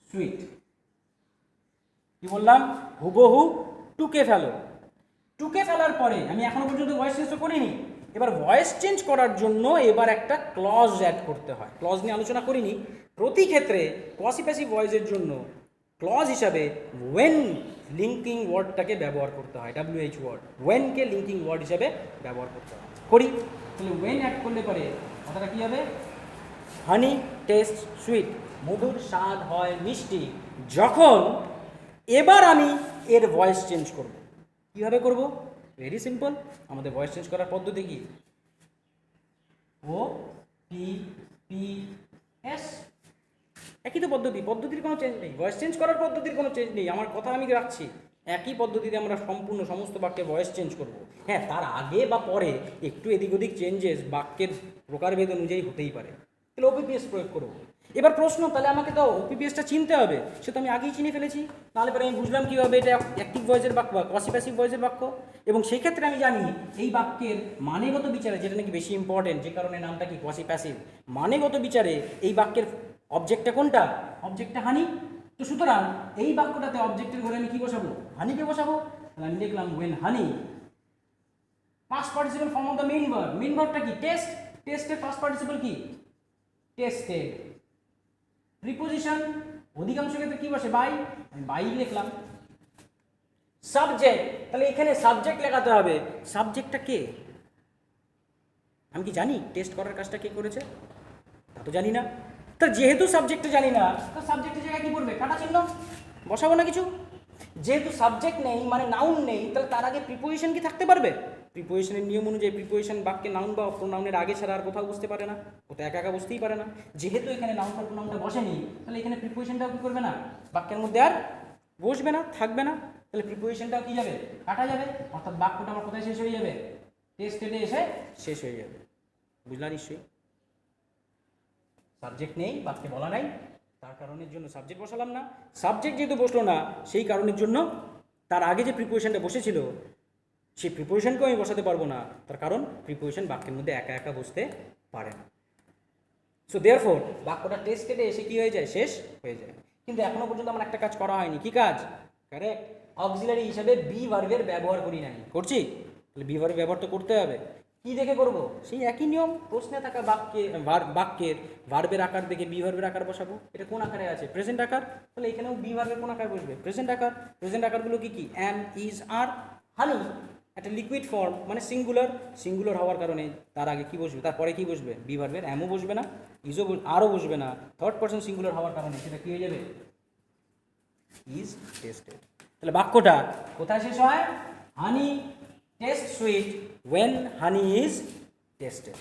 সুইট। কি বললাম? হুবহু টুকে ফেলো। টুকে ফেলার পরে আমি এখনো পর্যন্ত ভয়েস চেঞ্জ করিনি, এবার ভয়েস চেঞ্জ করার জন্য এবার একটা ক্লজ অ্যাড করতে হয়। ক্লজ নিয়ে আলোচনা করিনি। প্রতি ক্ষেত্রে কোয়াসি প্যাসিভ ভয়েসের জন্য ক্লজ হিসাবে ওয়েন লিঙ্কিং ওয়ার্ডটাকে ব্যবহার করতে হয়। WH ওয়ার্ড, ওয়েনকে লিঙ্কিং ওয়ার্ড হিসাবে ব্যবহার করতে হয়। করি, তাহলে ওয়েন অ্যাড করলে পরে কথাটা কী হবে? হানি টেস্ট সুইট, মধুর স্বাদ হয় মিষ্টি। যখন এবার আমি এর ভয়েস চেঞ্জ করব, কীভাবে করব? Very simple. আমাদের ভয়েস চেঞ্জ করার পদ্ধতি কি? OPPS, একই তো পদ্ধতি, পদ্ধতির কোনো চেঞ্জ নেই। ভয়েস চেঞ্জ করার পদ্ধতির কোনো চেঞ্জ নেই, আমার কথা আমি রাখছি। একই পদ্ধতিতে আমরা সম্পূর্ণ সমস্ত বাক্যে ভয়েস চেঞ্জ করব। হ্যাঁ, তার আগে বা পরে একটু এদিক ওদিক চেঞ্জেস বাক্যের প্রকারভেদ অনুযায়ী হতেই পারে, তাহলে OPPS প্রয়োগ করবো। এবার প্রশ্ন, তাহলে আমাকে তো OPPSটা চিনতে হবে, সে তো আমি আগেই চিনে ফেলেছি। তাহলে পরে আমি বুঝলাম কীভাবে এটা অ্যাক্টিভ ভয়েসের বাক্য বা কোয়াসি প্যাসিভ ভয়েসের বাক্য, এবং সেই ক্ষেত্রে আমি জানি এই বাক্যের মানেগত বিচারে, যেটা নাকি বেশি ইম্পর্টেন্ট, যে কারণে নামটা কি কোয়াসি প্যাসিভ, মানেগত বিচারে এই বাক্যের অবজেক্টটা কোনটা? অবজেক্টটা হানি। তো সুতরাং এই বাক্যটাতে অবজেক্টের ঘরে আমি কি বসাবো? হানিকে বসাবো। তাহলে আমি লিখলাম ওয়েন হানি, past participle form of the main verb. Main ভার্বটা কি? টেস্ট। টেস্টের পাস্ট পার্টিসিপল কি? টেস্টেড। প্রিপোজিশন অধিকাংশ ক্ষেত্রে কি বসে? বাই। আমি বাই লিখলাম। সাবজেক্ট, তাহলে এখানে সাবজেক্ট লেখাতে হবে। সাবজেক্টটা কে? আমি কি জানি টেস্ট করার কাজটা কে করেছে? তা তো জানি না। তা যেহেতু সাবজেক্টটা জানি না, তো সাবজেক্টের জায়গায় কি পড়বে? কাটা চিহ্ন বসাবো না কিছু। যেহেতু সাবজেক্ট নেই মানে নাউন নেই, তাহলে তার আগে প্রিপোজিশন কি থাকতে পারবে? প্রিপোজিশনের নিয়ম অনুযায়ী প্রিপোজিশন বাক্যে নাউন বা প্রোনাউনের আগে ছাড়া আর কোথাও বুঝতে পারে না, ও তো একা একা বুঝতেই পারে না। যেহেতু এখানে নাউন বা প্রোনাউনটা বসেনি, তাহলে এখানে প্রিপোজিশনটাও কি করবে না? বাক্যের মধ্যে আর বসবে না, থাকবে না। তাহলে প্রিপোজিশনটাও কি যাবে? কাটা যাবে। অর্থাৎ বাক্যটা আমার কোথায় শেষ হয়ে যাবে? টেস্টেডে এসে শেষ হয়ে যাবে। বুঝলা নিশ্চয়ই? সাবজেক্ট নেই, বাক্যে বলা নাই, তার কারণের জন্য সাবজেক্ট বসালাম না। সাবজেক্ট যেহেতু বসলো না, সেই কারণের জন্য তার আগে যে প্রিপোজিশনটা বসেছিল সেই প্রিপোজিশনকেও আমি বসাতে পারবো না, তার কারণ প্রিপোজিশন বাক্যের মধ্যে একা একা বসতে পারে না। সো দেয়ারফোর বাক্যটা টেস্টেডে এসে কি হয়ে যায়? শেষ হয়ে যায়। কিন্তু এখনো পর্যন্ত আমার একটা কাজ করা হয়নি। কি কাজ? কারেক্ট, অক্সিলারি হিসাবে বি ভার্বের ব্যবহার করি নাই। করছি? তাহলে বি ভার্বের ব্যবহার তো করতে হবে। কি দেখে করব? সেই একই নিয়ম, প্রশ্নে থাকা বাক্যের ভার্বের আকার দেখে বি ভার্বের আকার বসাবো। এটা কোন আকারে আছে? প্রেজেন্ট আকার। তাহলে এখানেও বি ভার্বের কোন আকার বসবে? প্রেজেন্ট আকার। প্রেজেন্ট আকারগুলো কি কি? অ্যাম, ইজ, আর। হানি, একটা লিকুইড ফর্ম মানে সিঙ্গুলার হওয়ার কারণে তার আগে কি বসবে, তারপরে কি বসবে, বি ভার্বের অ্যামও বসবে না, ইজও আরও বসবে না, থার্ড পারসন সিঙ্গুলার হওয়ার কারণে সেটা কী হয়ে যাবে, ইজ টেস্টেড। তাহলে বাক্যটা কোথায় শেষ হয়, honey taste sweet when honey is tasted.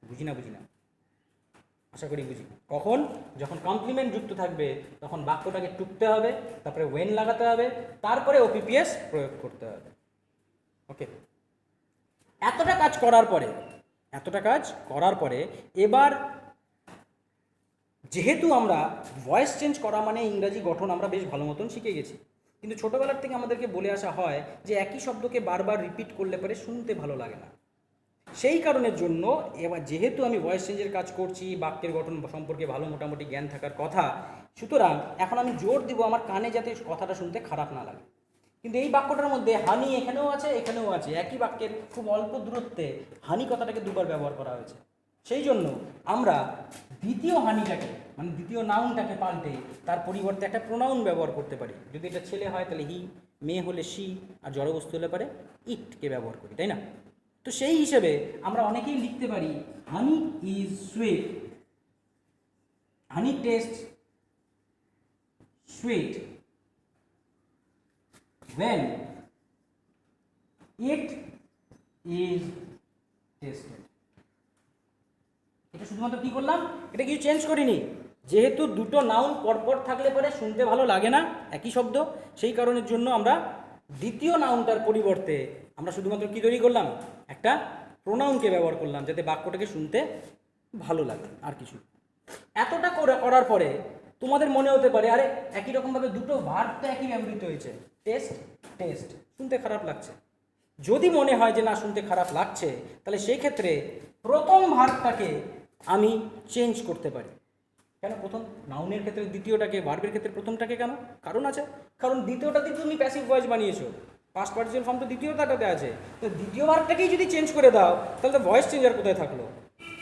বুঝি না আশা করি বুঝি। কখন, যখন কমপ্লিমেন্ট যুক্ত থাকবে তখন বাক্যটাকে টুকতে হবে, তারপরে ওয়েন লাগাতে হবে, তারপরে ওপিপিএস প্রয়োগ করতে হবে। ওকে, এতটা কাজ করার পরে এবার যেহেতু আমরা ভয়েস চেঞ্জ করা মানে ইংরাজি গঠন আমরা বেশ ভালো মতন শিখে গেছি, কিন্তু ছোটোবেলার থেকে আমাদেরকে বলে আসা হয় যে একই শব্দকে বারবার রিপিট করলে পরে শুনতে ভালো লাগে না। সেই কারণের জন্য এবার যেহেতু আমি ভয়েস চেঞ্জের কাজ করছি, বাক্যের গঠন সম্পর্কে ভালো মোটামুটি জ্ঞান থাকার কথা, সুতরাং এখন আমি জোর দিব আমার কানে যাতে কথাটা শুনতে খারাপ না লাগে। কিন্তু এই বাক্যটার মধ্যে হানি এখানেও আছে, একই বাক্যের খুব অল্প দূরত্বে হানি কথাটাকে দুবার ব্যবহার করা হয়েছে। সেই জন্য আমরা দ্বিতীয় হানিটাকে মানে দ্বিতীয় নাউনটাকে পাল্টে তার পরিবর্তে একটা প্রোনাউন ব্যবহার করতে পারি। যদি এটা ছেলে হয় তাহলে হি, মেয়ে হলে শি, আর জড়বস্তু হলে পারে ইটকে ব্যবহার করি, তাই না? তো সেই হিসেবে আমরা অনেকেই লিখতে পারি হানি is sweet, honey taste sweet when it is tasted। এটা শুধুমাত্র কি করলাম, এটা কিছু চেঞ্জ করিনি। যেহেতু দুটো নাউন পরপর থাকলে পরে শুনতে ভালো লাগে না একই শব্দ, সেই কারণের জন্য আমরা দ্বিতীয় নাউনটার পরিবর্তে আমরা শুধুমাত্র কি তৈরি করলাম, একটা প্রোনাউনকে ব্যবহার করলাম যাতে বাক্যটাকে শুনতে ভালো লাগে, আর কিছু। এতটা করার পরে তোমাদের মনে হতে পারে আরে একই রকমভাবে দুটো ভার্ব তো একই ব্যবহৃত হয়েছে, টেস্ট শুনতে খারাপ লাগছে। যদি মনে হয় যে না শুনতে খারাপ লাগছে, তাহলে সেই ক্ষেত্রে প্রথম ভার্বটাকে আমি চেঞ্জ করতে পারি। কেন প্রথম নাউনের ক্ষেত্রে দ্বিতীয়টাকে, ভার্বের ক্ষেত্রে প্রথমটাকে কেন? কারণ আছে, কারণ দ্বিতীয়টাতে তুমি প্যাসিভ ভয়েস বানিয়েছো, পাস্ট পার্টিসিপাল ফর্ম তো দ্বিতীয়টাতে আছে, তো দ্বিতীয় ভার্বটাকেই যদি চেঞ্জ করে দাও তাহলে তো ভয়েস চেঞ্জ আর কোথায় থাকলো?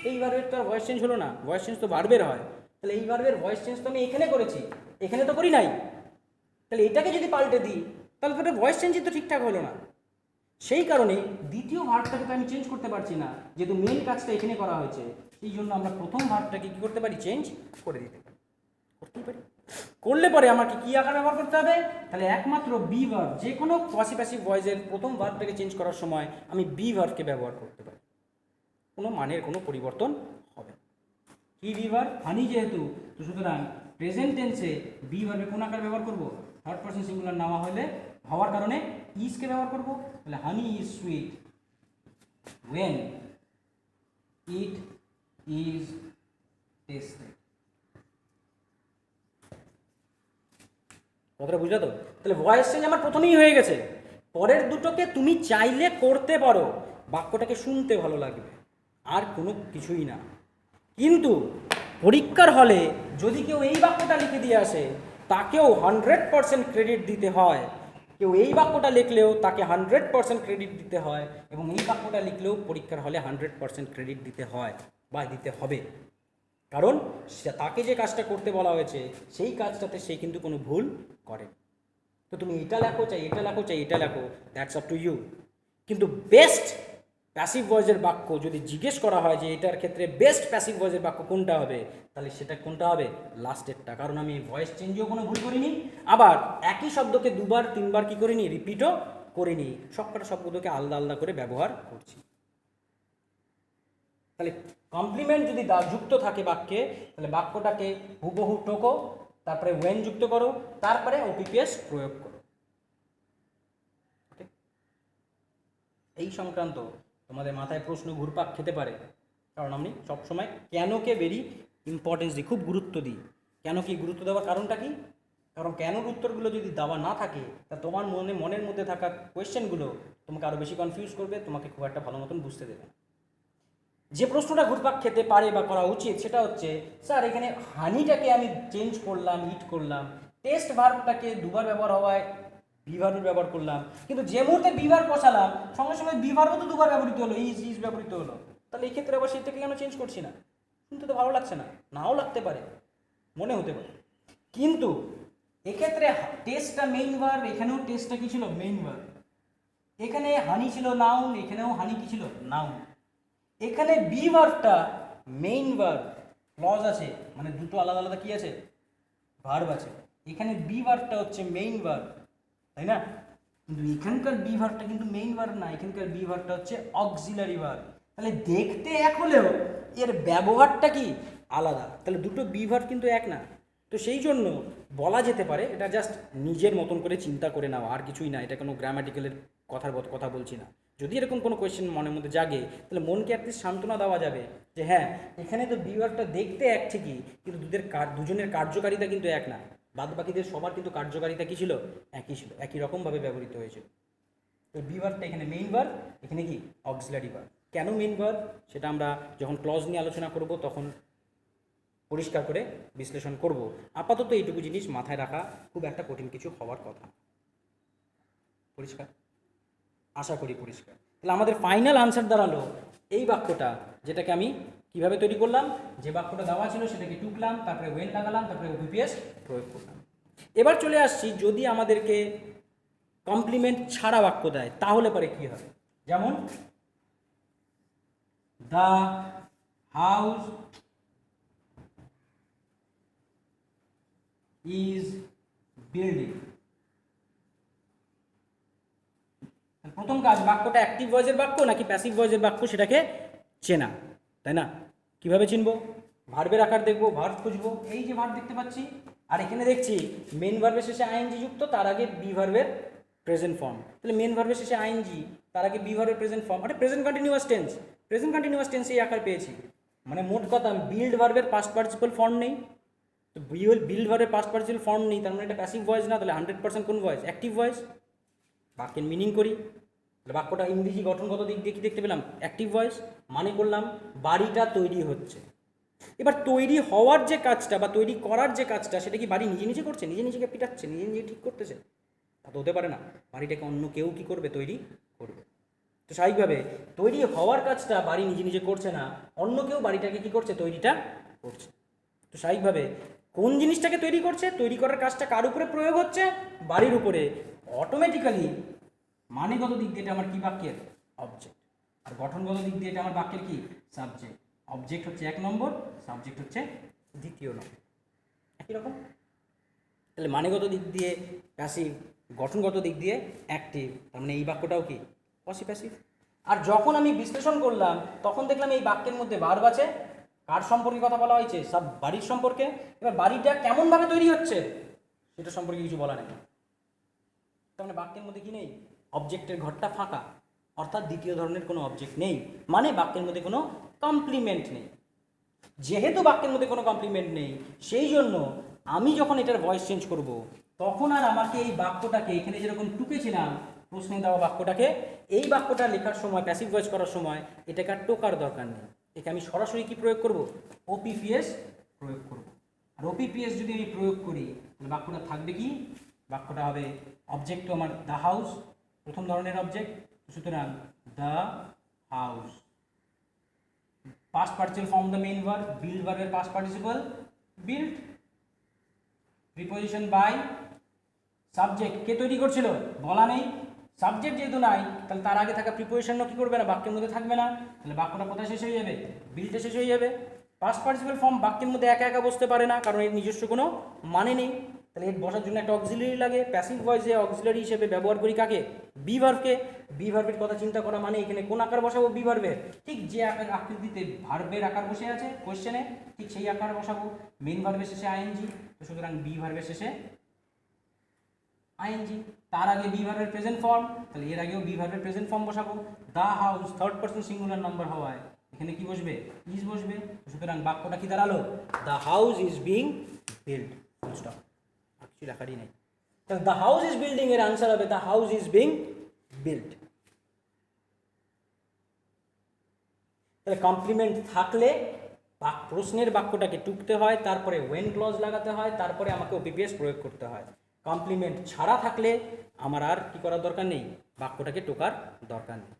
এই ভার্বের তো আর ভয়েস চেঞ্জ হলো না, ভয়েস চেঞ্জ তো ভার্বের হয়। তাহলে এই ভার্বের ভয়েস চেঞ্জ তো আমি এখানে করেছি, এখানে তো করি নাই। তাহলে এটাকে যদি পাল্টে দিই তাহলে তো ভয়েস চেঞ্জই তো ঠিকঠাক হলো না। সেই কারণে দ্বিতীয় ভার্বটাকে তো আমি চেঞ্জ করতে পারছি না, যেহেতু মেন কাজটা এখানে করা হয়েছে। সেই জন্য আমরা প্রথম ভার্বটাকে কী করতে পারি, চেঞ্জ করে দিতে পারি, করতেই পারি। করলে পরে আমাকে কী আকার ব্যবহার করতে হবে, তাহলে একমাত্র বি ভার্ব, যে কোনো প্যাসিভ ভয়েসের প্রথম ভার্বটাকে চেঞ্জ করার সময় আমি বি ভার্বকে ব্যবহার করতে পারি, কোনো মানের কোনো পরিবর্তন হবে। কি বি ভার্ব, হানি যেহেতু, তো সুতরাং প্রেজেন্ট টেন্সে বি ভার্বে কোন আকার ব্যবহার করব, থার্ড পারসন সিঙ্গুলার নামা হওয়ার কারণে ইজকে ব্যবহার করব। তাহলে honey is sweet when it is tasted. কথাটা বুঝলে তো? তাহলে ভয়েস চেঞ্জ আমার প্রথমেই হয়ে গেছে, পরের দুটোকে তুমি চাইলে করতে পারো, বাক্যটাকে শুনতে ভালো লাগবে, আর কোনো কিছুই না। কিন্তু পরীক্ষার হলে যদি কেউ এই বাক্যটা লিখে দিয়ে আসে তাকেও 100% ক্রেডিট দিতে হয়, কেউ এই বাক্যটা লিখলেও তাকে 100% ক্রেডিট দিতে হয়, এবং এই বাক্যটা লিখলেও পরীক্ষার হলে 100% ক্রেডিট দিতে হয় বা দিতে হবে। কারণ তাকে যে কাজটা করতে বলা হয়েছে সেই কাজটাতে সে কিন্তু কোনো ভুল করে। তো তুমি এটা লেখো চাই এটা লেখো চাই এটা লেখো, দ্যাটস আপ টু ইউ। কিন্তু বেস্ট প্যাসিভ ভয়েসের বাক্য যদি জিজ্ঞেস করা হয় যে এটার ক্ষেত্রে বেস্ট প্যাসিভ ভয়েসের বাক্য কোনটা হবে, তাহলে সেটা কোনটা হবে, লাস্টেরটা। কারণ আমি ভয়েস চেঞ্জেও কোনো ভুল করিনি, আবার একই শব্দকে দুবার তিনবার কি করিনি, রিপিটও করিনি, সবকটা শব্দকে আলাদা আলাদা করে ব্যবহার করছি। তাহলে কমপ্লিমেন্ট যদি যুক্ত থাকে বাক্যে, তাহলে বাক্যটাকে হুবহু টোকো, তারপরে ওয়েন যুক্ত করো, তারপরে ওপিপিএস প্রয়োগ করো। এই সংক্রান্ত তোমাদের মাথায় প্রশ্ন ঘুরপাক খেতে পারে, কারণ আমি সবসময় কেনকে ভেরি ইম্পর্টেন্স দিই, খুব গুরুত্ব দিই। কেন কি গুরুত্ব দেওয়ার কারণটা কি? কারণ কেনর উত্তরগুলো যদি দেওয়া না থাকে তা তোমার মনের মধ্যে থাকা কোয়েশ্চেনগুলো তোমাকে আরও বেশি কনফিউজ করবে, তোমাকে খুব একটা ভালো মতন বুঝতে দেবে না। যে প্রশ্নটা ঘুরপাক খেতে পারে বা করা উচিত সেটা হচ্ছে, স্যার এখানে হানিটাকে আমি চেঞ্জ করলাম, ইট করলাম, টেস্ট ভার্বটাকে দুবার ব্যবহার হওয়ায় বি ভার্ব ব্যবহার করলাম, কিন্তু যে মুহূর্তে বি ভার্ব বসালাম সঙ্গে সঙ্গে বি ভার্বও তো দুবার ব্যবহৃত হলো, ইজ ব্যবহৃত হলো। তাহলে এই ক্ষেত্রে আবার সেটাকে কেন চেঞ্জ করছি না? শুনতে তো ভালো লাগছে না, নাও লাগতে পারে, মনে হতে পারে। কিন্তু এক্ষেত্রে টেস্টটা মেইন ভার্ব, এখানেও টেস্টটা কি ছিল, মেইন ভার্ব। এখানে হানি ছিল নাউন, এখানেও হানি কি ছিল নাউন। এখানে বি ভার্বটা মেইন ভার্ব, ক্লজ আছে মানে দুটো আলাদা আলাদা কি আছে ভার্ব আছে। এখানে বি ভার্বটা হচ্ছে মেইন ভার্ব, তাই না? কিন্তু এখানকার বি ভার্বটা কিন্তু মেইন ভার্ব না, এখানকার বি ভার্বটা হচ্ছে অক্সিলারি ভার্ব। তাহলে দেখতে এক হলেও এর ব্যবহারটা কি আলাদা, তাহলে দুটো বি ভার্ব কিন্তু এক না। তো সেই জন্য বলা যেতে পারে এটা জাস্ট নিজের মতন করে চিন্তা করে নাও, আর কিছুই না, এটা কোনো গ্রামাটিক্যালের কথা বলছি না। যদি এরকম কোনো কোয়েশ্চেন মনের মধ্যে জাগে তাহলে মনকে অ্যাটলিস্ট সান্ত্বনা দেওয়া যাবে যে হ্যাঁ এখানে তো বি ভার্বটা দেখতে এক ঠিকই, কিন্তু দুজনের কার্যকারিতা কিন্তু এক না। বাদ বাকিদের সবার কিন্তু কার্যকারিতা কী ছিল, একই ছিল, একই রকমভাবে ব্যবহৃত হয়েছিল। তো বি ভার্বটা এখানে মেইন ভার্ব, এখানে কি অক্সিলারি ভার্ব। কেন মেইন ভার্ব সেটা আমরা যখন ক্লজ নিয়ে আলোচনা করব তখন পরিষ্কার করে বিশ্লেষণ করব। আপাতত এইটুকু জিনিস মাথায় রাখা খুব একটা কঠিন কিছু হওয়ার কথা। পরিষ্কার? আশা করি পরিষ্কার। তাহলে আমাদের ফাইনাল আনসার দাঁড়ালো এই বাক্যটা, যেটাকে আমি কিভাবে তৈরি করলাম, যে বাক্যটা দেওয়া ছিল সেটাকে টুকলাম, তারপরে ওয়েন লাগালাম, তারপরে ওপিপিএস প্রয়োগ করলাম। এবার চলে আসছি যদি আমাদেরকে কমপ্লিমেন্ট ছাড়া বাক্য দেয় তাহলে পরে কি হবে। যেমন দ্য হাউস ইজ বিল্ডিং। প্রথম কাজ বাক্যটা অ্যাক্টিভ ভয়েসের বাক্য নাকি প্যাসিভ ভয়েসের বাক্য সেটাকে চেনা, তাই না? কিভাবে চিনবো? ভার্বের আকার দেখবো, ভার্ব খুঁজবো, এই যে ভার্ব দেখতে পাচ্ছি, আর এখানে দেখছি মেন ভার্বের শেষে আইএনজি যুক্ত, তার আগে বি ভার্বের প্রেজেন্ট ফর্ম। তাহলে মেন ভার্বের শেষে আইএনজি, তার আগে বি ভার্বের প্রেজেন্ট ফর্ম, মানে present continuous tense. Present continuous tense এই আকার পেয়েছি, মানে মোট কথা বিল্ড ভার্বের পাস্ট পার্টিসিপাল ফর্ম নেই। তো বিল্ড ভার্বের পাস্ট পার্টিসিপাল ফর্ম নেই, তার মানে এটা প্যাসিভ ভয়েস না, তাহলে 100% কোন ভয়েস? Active voice. বাক্যের মিনিং করি, বাক্যটা ইংরেজি গঠনগত দিক দিয়ে কি দেখতে পেলাম? Active voice. মানে করলাম বাড়িটা তৈরি হচ্ছে। এবার তৈরি হওয়ার যে কাজটা বা তৈরি করার যে কাজটা সেটা কি বাড়ি নিজে নিজে করছে, নিজে নিজেকে পিটাচ্ছে, নিজে নিজে ঠিক করতেছে? তা তো হতে পারে না, বাড়িটাকে অন্য কেউ কি করবে? তৈরি করবে। তো স্বাভাবিকভাবে তৈরি হওয়ার কাজটা বাড়ি নিজে নিজে করছে না, অন্য কেউ বাড়িটাকে কি করছে? তৈরিটা করছে। তো স্বাভাবিকভাবে কোন জিনিসটাকে তৈরি করছে, তৈরি করার কাজটা কার উপরে প্রয়োগ হচ্ছে? বাড়ির উপরে। অটোমেটিক্যালি মানেগত দিক দিয়ে এটা আমার কি বাক্যের? অবজেক্ট। আর গঠনগত দিক দিয়ে এটা আমার বাক্যের কি? সাবজেক্ট। অবজেক্ট হচ্ছে 1 নম্বর, সাবজেক্ট হচ্ছে 2 নম্বর। একই রকম। তাহলে মানেগত দিক দিয়ে প্যাসিভ, গঠনগত দিক দিয়ে অ্যাক্টিভ, তার মানে এই বাক্যটাও কি পসি প্যাসিভ। আর যখন আমি বিশ্লেষণ করলাম তখন দেখলাম এই বাক্যের মধ্যে ভার্ব আছে। কার সম্পর্কে কথা বলা হয়েছে? সব বাড়ির সম্পর্কে। এবার বাড়িটা কেমনভাবে তৈরি হচ্ছে সেটা সম্পর্কে কিছু বলা নেই, তার মানে বাক্যের মধ্যে কি নেই? অবজেক্টের ঘরটা ফাঁকা, অর্থাৎ দ্বিতীয় ধরনের কোনো অবজেক্ট নেই, মানে বাক্যের মধ্যে কোনো কমপ্লিমেন্ট নেই। যেহেতু বাক্যের মধ্যে কোনো কমপ্লিমেন্ট নেই সেই জন্য আমি যখন এটার ভয়েস চেঞ্জ করব তখন আর আমাকে এই বাক্যটাকে এখানে যেরকম টুকেছিলাম প্রশ্নে দেওয়া বাক্যটাকে, এই বাক্যটা লেখার সময় প্যাসিভ ভয়েস করার সময় এটাকে আর টোকার দরকার নেই। একে আমি সরাসরি কি প্রয়োগ করব? ওপিপিএস প্রয়োগ করব। আর ওপিপিএস যদি আমি প্রয়োগ করি তাহলে বাক্যটা থাকবে কি? বাক্যটা হবে অবজেক্ট তো আমার দ্য হাউস, প্রথম ধরনের অবজেক্ট, সুতরাং the house. Past participle form the main verb, build ভার্বের past participle build, preposition by, subject কে তৈরি করছিল বলা নেই, সাবজেক্ট যেহেতু নাই তাহলে তার আগে থাকা প্রিপোজিশনও কি করবে না? বাক্যের মধ্যে থাকবে না, তাহলে বাক্যটা কোথায় শেষ হয়ে যাবে? বিল্ডে শেষ হয়ে যাবে। পাস্ট পার্টিসিপল ফর্ম বাক্যের মধ্যে একা একা বসতে পারে না, কারণ এর নিজস্ব কোনো মানে নেই, তাহলে এর বসার জন্য একটা অক্সিলারি লাগে। প্যাসিভ ভয়েসে অক্সিলারি হিসেবে ব্যবহার করি কাকে? বি ভার্বকে। বি ভার্বের কথা চিন্তা করা মানে এখানে কোন আকার বসাবো? বি ভার্বের। ঠিক যে আকার আকৃতিতে ভার্বের আকার বসে আছে কোশ্চেনে, ঠিক সেই আকার বসাবো। মেইন ভার্বের শেষে আইএনজি, তো সুতরাং বি ভার্বের শেষে আইএনজি, তার আগে বি ভার্বের প্রেজেন্ট ফর্ম, তাহলে এর আগেও বি ভার্বের প্রেজেন্ট ফর্ম বসাবো। The house third person singular number হওয়ায় এখানে কি বসবে? ইজ বসবে। সুতরাং বাক্যটা কি দাঁড়ালো? The house is being build, full stop, আর কিছু লেখারই নেই। তাহলে দ্য হাউস ইজ বিল্ডিং এর আনসার হবে the house is being build. তাহলে কমপ্লিমেন্ট থাকলে প্রশ্নের বাক্যটাকে টুকতে হয়, তারপরে ওয়েন ক্লজ লাগাতে হয়, তারপরে আমাকে ওপিপিএস প্রয়োগ করতে হয়। কমপ্লিমেন্ট ছাড়া থাকলে আমার আর কি করার দরকার নেই? বাক্যটাকে টোকার দরকার নেই।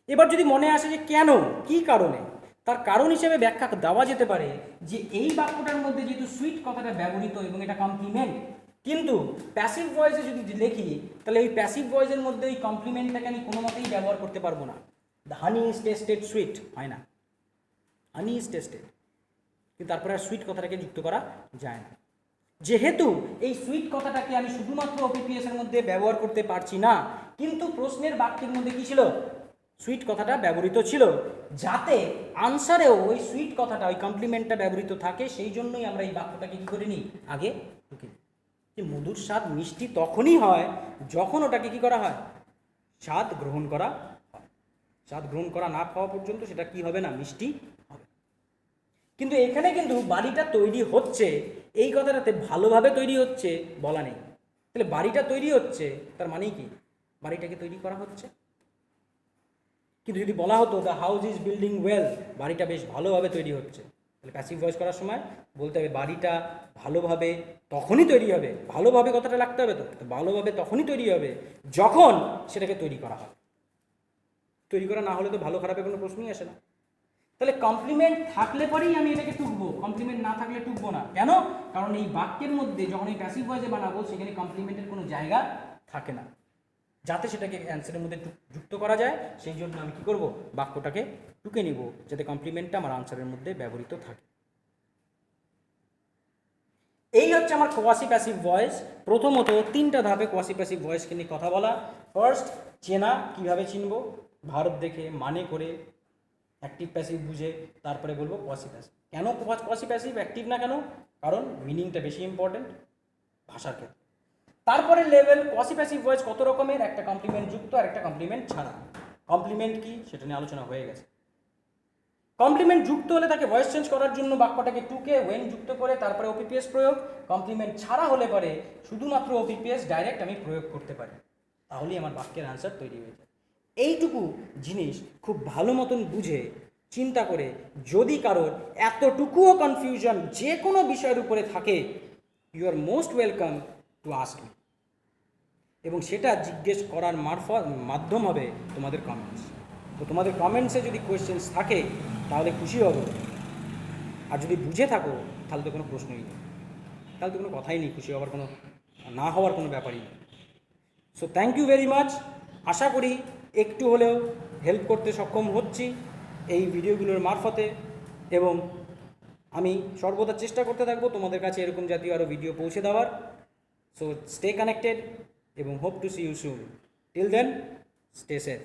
এবার যদি মনে আসে যে কেন, কি কারণে, তার কারণ হিসেবে ব্যাখ্যা দেওয়া যেতে পারে যে এই বাক্যটার মধ্যে যেহেতু সুইট কথাটা ব্যবহৃত এবং এটা কমপ্লিমেন্ট, কিন্তু প্যাসিভ ভয়েসে যদি লিখি তাহলে এই প্যাসিভ ভয়েসের মধ্যে ওই কমপ্লিমেন্টটাকে আমি কোনো মতেই ব্যবহার করতে পারবো না। The honey is tested sweet হয় না, হানি ইজ টেস্টেড, কিন্তু তারপরে আর সুইট কথাটাকে যুক্ত করা যায় না। যেহেতু এই সুইট কথাটাকে আমি শুধুমাত্র ওপিপিএস এর মধ্যে ব্যবহার করতে পারছি না, কিন্তু প্রশ্নের বাক্যের মধ্যে কি ছিল, সুইট কথাটা ব্যবহৃত ছিল, যাতে আনসারেও ওই সুইট কথাটা ওই কমপ্লিমেন্টটা ব্যবহৃত থাকে, সেই জন্যই আমরা এই বাক্যটাকে কী করে নিই, আগে ঢুকে নিই। যে মধুর স্বাদ মিষ্টি তখনই হয় যখন ওটাকে কী করা হয়, স্বাদ গ্রহণ করা হয়। স্বাদ গ্রহণ করা না খাওয়া পর্যন্ত সেটা কি হবে না, মিষ্টি হবে। কিন্তু এখানে কিন্তু বাড়িটা তৈরি হচ্ছে, এই কথাটাতে ভালোভাবে তৈরি হচ্ছে বলা নেই। তাহলে বাড়িটা তৈরি হচ্ছে তার মানেই কি, বাড়িটাকে তৈরি করা হচ্ছে। কিন্তু যদি বলা হতো the house is building well, বাড়িটা বেশ ভালোভাবে তৈরি হচ্ছে, তাহলে প্যাসিভ ভয়েস করার সময় বলতে হবে বাড়িটা ভালোভাবে তখনই তৈরি হবে, ভালোভাবে কথাটা লাগতে হবে, তো ভালোভাবে তখনই তৈরি হবে যখন সেটাকে তৈরি করা হয়। তৈরি করা না হলে তো ভালো খারাপের কোনো প্রশ্নই আসে না। তাহলে কমপ্লিমেন্ট থাকলে পরেই আমি এটাকে টুকবো, কমপ্লিমেন্ট না থাকলে টুকবো না। কেন? কারণ এই বাক্যের মধ্যে যখন এই প্যাসিভ ভয়েসে বানাবো সেখানে কমপ্লিমেন্টের কোনো জায়গা থাকে না, যাতে সেটাকে অ্যান্সারের মধ্যে যুক্ত করা যায়, সেই জন্য আমি কী করব, বাক্যটাকে টুকে নিব যাতে কমপ্লিমেন্টটা আমার আনসারের মধ্যে ব্যবহৃত থাকে। এই হচ্ছে আমার কোয়াসি প্যাসিভ ভয়েস। প্রথমত 3টা ধাপে কোয়াসি প্যাসিভ ভয়েসকে নিয়ে কথা বলা। ফার্স্ট, চেনা, কিভাবে চিনব, ভারত দেখে, মানে করে, অ্যাক্টিভ প্যাসিভ বুঝে, তারপরে বলবো কোয়াসি প্যাসিভ। কেন কোয়াসি প্যাসিভ, অ্যাক্টিভ না কেন? কারণ মিনিংটা বেশি ইম্পর্টেন্ট ভাষার ক্ষেত্রে। তারপরে লেভেল কোয়াসি প্যাসিভ ভয়েস কত রকমের, একটা কমপ্লিমেন্ট যুক্ত আর একটা কমপ্লিমেন্ট ছাড়া। কমপ্লিমেন্ট কি সেটা নিয়ে আলোচনা হয়ে গেছে। কমপ্লিমেন্ট যুক্ত হলে তাকে ভয়েস চেঞ্জ করার জন্য বাক্যটাকে টুকে ওয়েন যুক্ত করে তারপরে ওপিপিএস প্রয়োগ। কমপ্লিমেন্ট ছাড়া হলে পরে শুধুমাত্র ওপিপিএস ডাইরেক্ট আমি প্রয়োগ করতে পারি, তাহলেই আমার বাক্যের আনসার তৈরি হয়ে যায়। এইটুকু জিনিস খুব ভালো মতন বুঝে চিন্তা করে, যদি কারোর এতটুকুও কনফিউশন যে কোনো বিষয়ের উপরে থাকে, you are most welcome to ask me, এবং সেটা জিজ্ঞেস করার মাধ্যম হবে তোমাদের কমেন্টস। তো তোমাদের কমেন্টসে যদি কোয়েশ্চেন্স থাকে তাহলে খুশি হব, আর যদি বুঝে থাকো তাহলে তো কোনো প্রশ্নই নেই, তাহলে তো কোনো কথাই নেই, খুশি হওয়ার কোনো, না হওয়ার কোনো ব্যাপারই নেই। So thank you very much. আশা করি একটু হলেও হেল্প করতে সক্ষম হচ্ছি এই ভিডিওগুলোর মারফতে, এবং আমি সর্বদা চেষ্টা করতে থাকবো তোমাদের কাছে এরকম জাতীয় আরও ভিডিও পৌঁছে দেওয়ার। সো স্টে কানেক্টেড এবং hope to see you soon. Till then, stay safe.